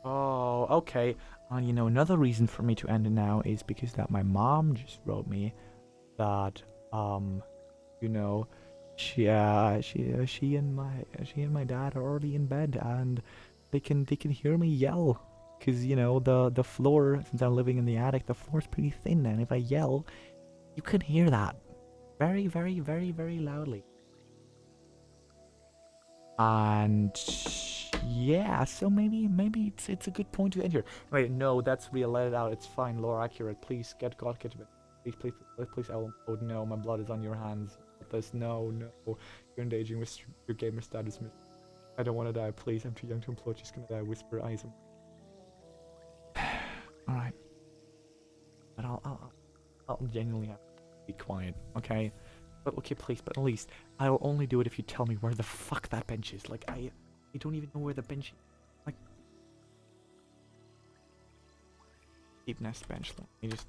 Oh, okay. And you know, another reason for me to end it now is because that my mom just wrote me that you know, she and my dad are already in bed, and they can hear me yell, because you know, the floor, since I'm living in the attic, the floor's pretty thin, and if I yell, you can hear that very, very, very, very loudly. And yeah, so maybe it's a good point to end here. Wait, no, that's real. Let it out. It's fine. Lore accurate. Please get to bed. Please. Oh no, my blood is on your hands. This, no. You're engaging with your gamer status. I don't want to die. Please, I'm too young to implode. Just gonna die. Whisper eyes. All right. But I'll genuinely have to be quiet, okay? But okay, please. But at least I'll only do it if you tell me where the fuck that bench is. Like I don't even know where the bench is. Like deep nest bench. Let me just.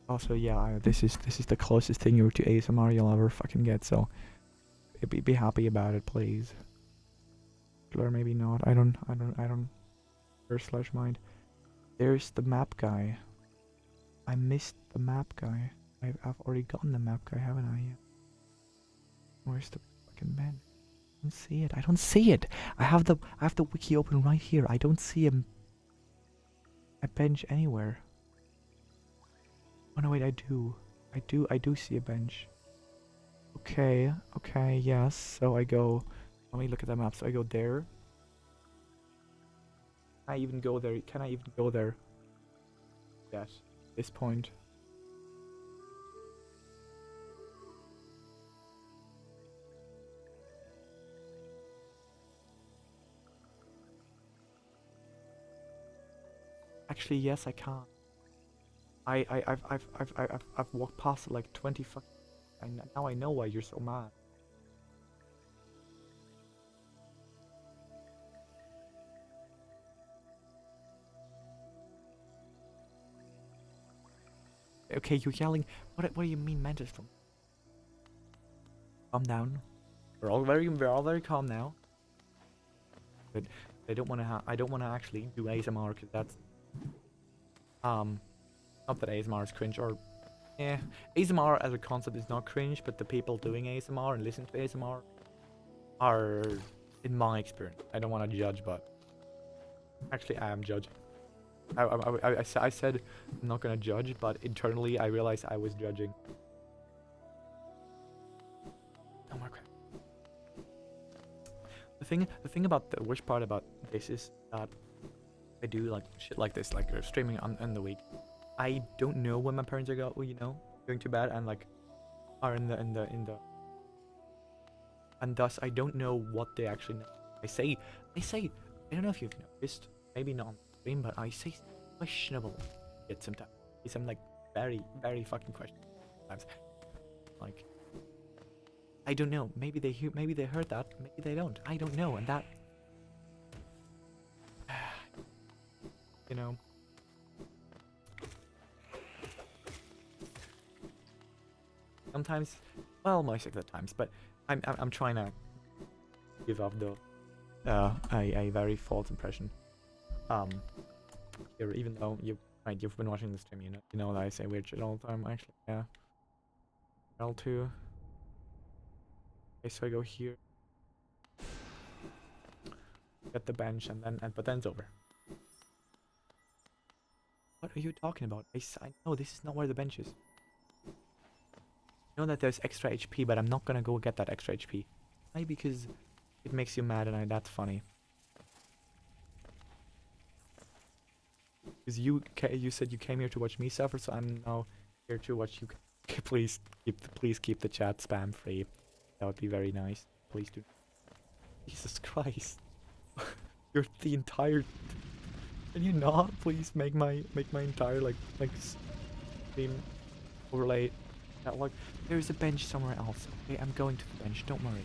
Also, yeah, this is the closest thing to ASMR you'll ever fucking get. So, be happy about it, please. Or maybe not. I don't. Slash mind. There's the map guy. I missed the map guy. I've already gotten the map guy, haven't I? Where's the fucking man? I don't see it. I don't see it. I have the wiki open right here. I don't see a bench anywhere. Oh no, wait, I do. I do see a bench. Okay, yes. So I go. Let me look at the map. So I go there. Can I even go there? Can I even go there? Yes. This point. Actually, yes, I can. I've walked past it like 20 fucking. Now I know why you're so mad. Okay, you're yelling. What do you mean, Mantis? From? Calm down. We're all very calm now. But I don't want to actually do ASMR because that's not that ASMR is cringe or yeah, ASMR as a concept is not cringe, but the people doing ASMR and listening to ASMR are, in my experience, I don't want to judge, but actually I am judging. I said I'm not gonna judge, but internally I realized I was judging. Oh my crap. The thing about the worst part about this is that I do like shit like this, like streaming on the week. I don't know when my parents are going to bed and like are in the and thus I don't know what they actually know. I say I don't know if you've noticed, maybe not on stream, but I say questionable shit sometimes. Some like very fucking questionable sometimes. Like I don't know. Maybe they heard that. Maybe they don't. I don't know. And that, you know. Sometimes, well, most of the times, but I'm trying to give off the a very false impression. Here, even though you've been watching the stream, you know that I say weird shit all the time. Actually, yeah. L2. Okay, so I go here, get the bench, and but then it's over. What are you talking about? I know this is not where the bench is. I know that there's extra HP, but I'm not gonna go get that extra HP. Why? Because it makes you mad, and that's funny. Because you said you came here to watch me suffer, so I'm now here to watch you. Please keep the chat spam free. That would be very nice. Please do. Jesus Christ! You're the entire. Can you not please make my entire like stream overlay? That like there's a bench somewhere else. Okay, I'm going to the bench. Don't worry.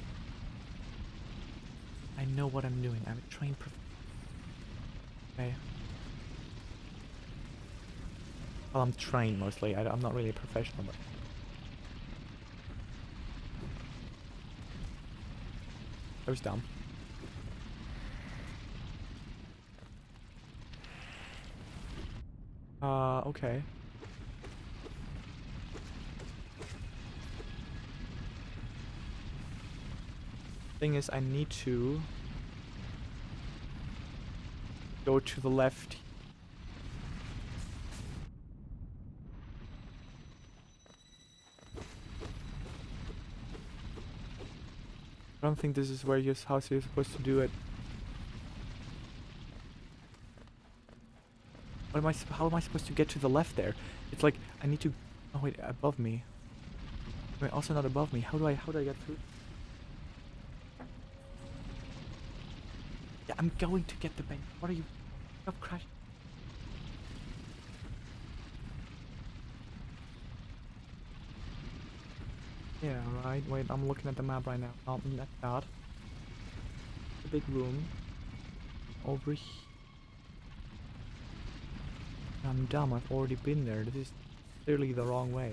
I know what I'm doing. I'm a trained okay. Well, I'm trained mostly. I'm not really a professional, but. That was dumb. Okay. Thing is, I need to go to the left. I don't think this is where you're supposed to do it. What am I? How am I supposed to get to the left there? It's like I need to. Oh wait, above me. Wait, also not above me. How do I get through? Yeah, I'm going to get the bench. What are you? Stop crashing. Yeah, right. Wait, I'm looking at the map right now. Not that. The big room. Over here. I'm dumb. I've already been there. This is clearly the wrong way.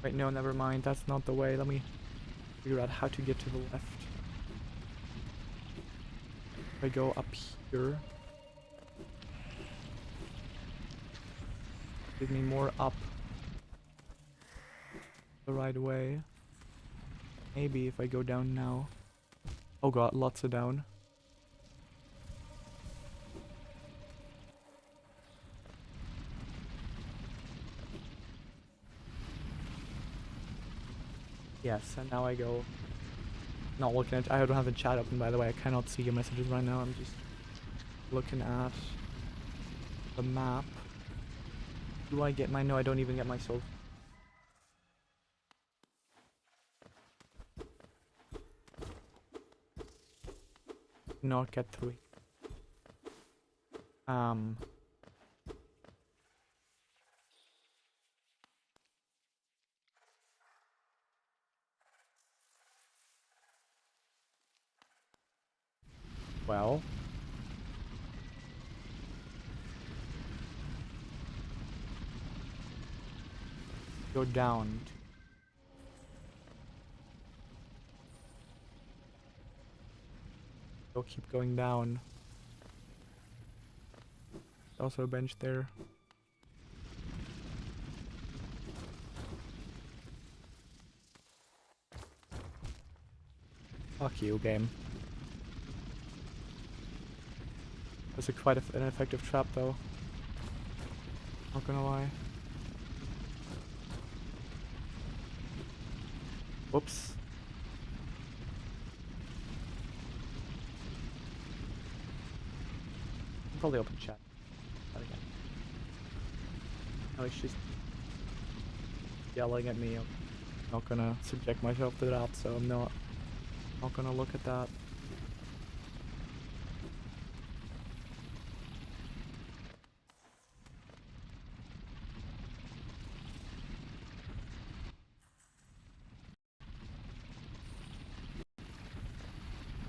Wait, no, never mind. That's not the way. Let me figure out how to get to the left. If I go up here, give me more up the right way. Maybe if I go down now. Oh god, lots of down. Yes, and now I go. Not looking at. I don't have the chat open, by the way. I cannot see your messages right now. I'm just looking at the map. Do I get my? No, I don't even get my soul. Not get through. Well. Go down. Go keep going down. Also a bench there. Fuck you, game. That's a quite an effective trap, though. Not gonna lie. Whoops. I'll probably open chat. That again. Oh, he's just yelling at me. I'm not gonna subject myself to that, so I'm not gonna look at that.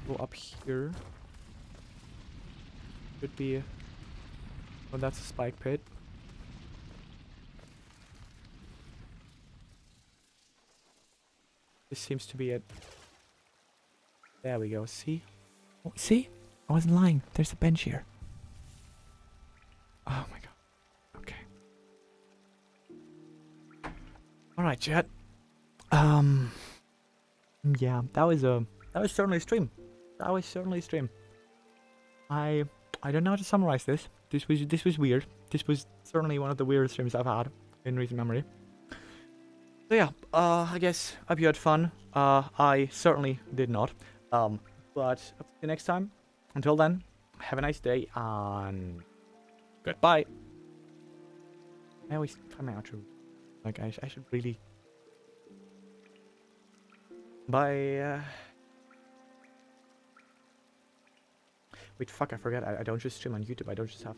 Go up here. Should be. Oh, that's a spike pit. This seems to be it. There we go. See? Oh, see? I wasn't lying. There's a bench here. Oh my god. Okay. Alright, chat. Yeah, that was certainly a stream. That was certainly a stream. I don't know how to summarize this. This was weird. This was certainly one of the weirdest streams I've had in recent memory. So yeah, I guess I hope you had fun. I certainly did not. But up to the next time. Until then, have a nice day and goodbye. I always find my outro. Like I should really. Bye. Wait, fuck! I forget. I don't just stream on YouTube. I don't just have.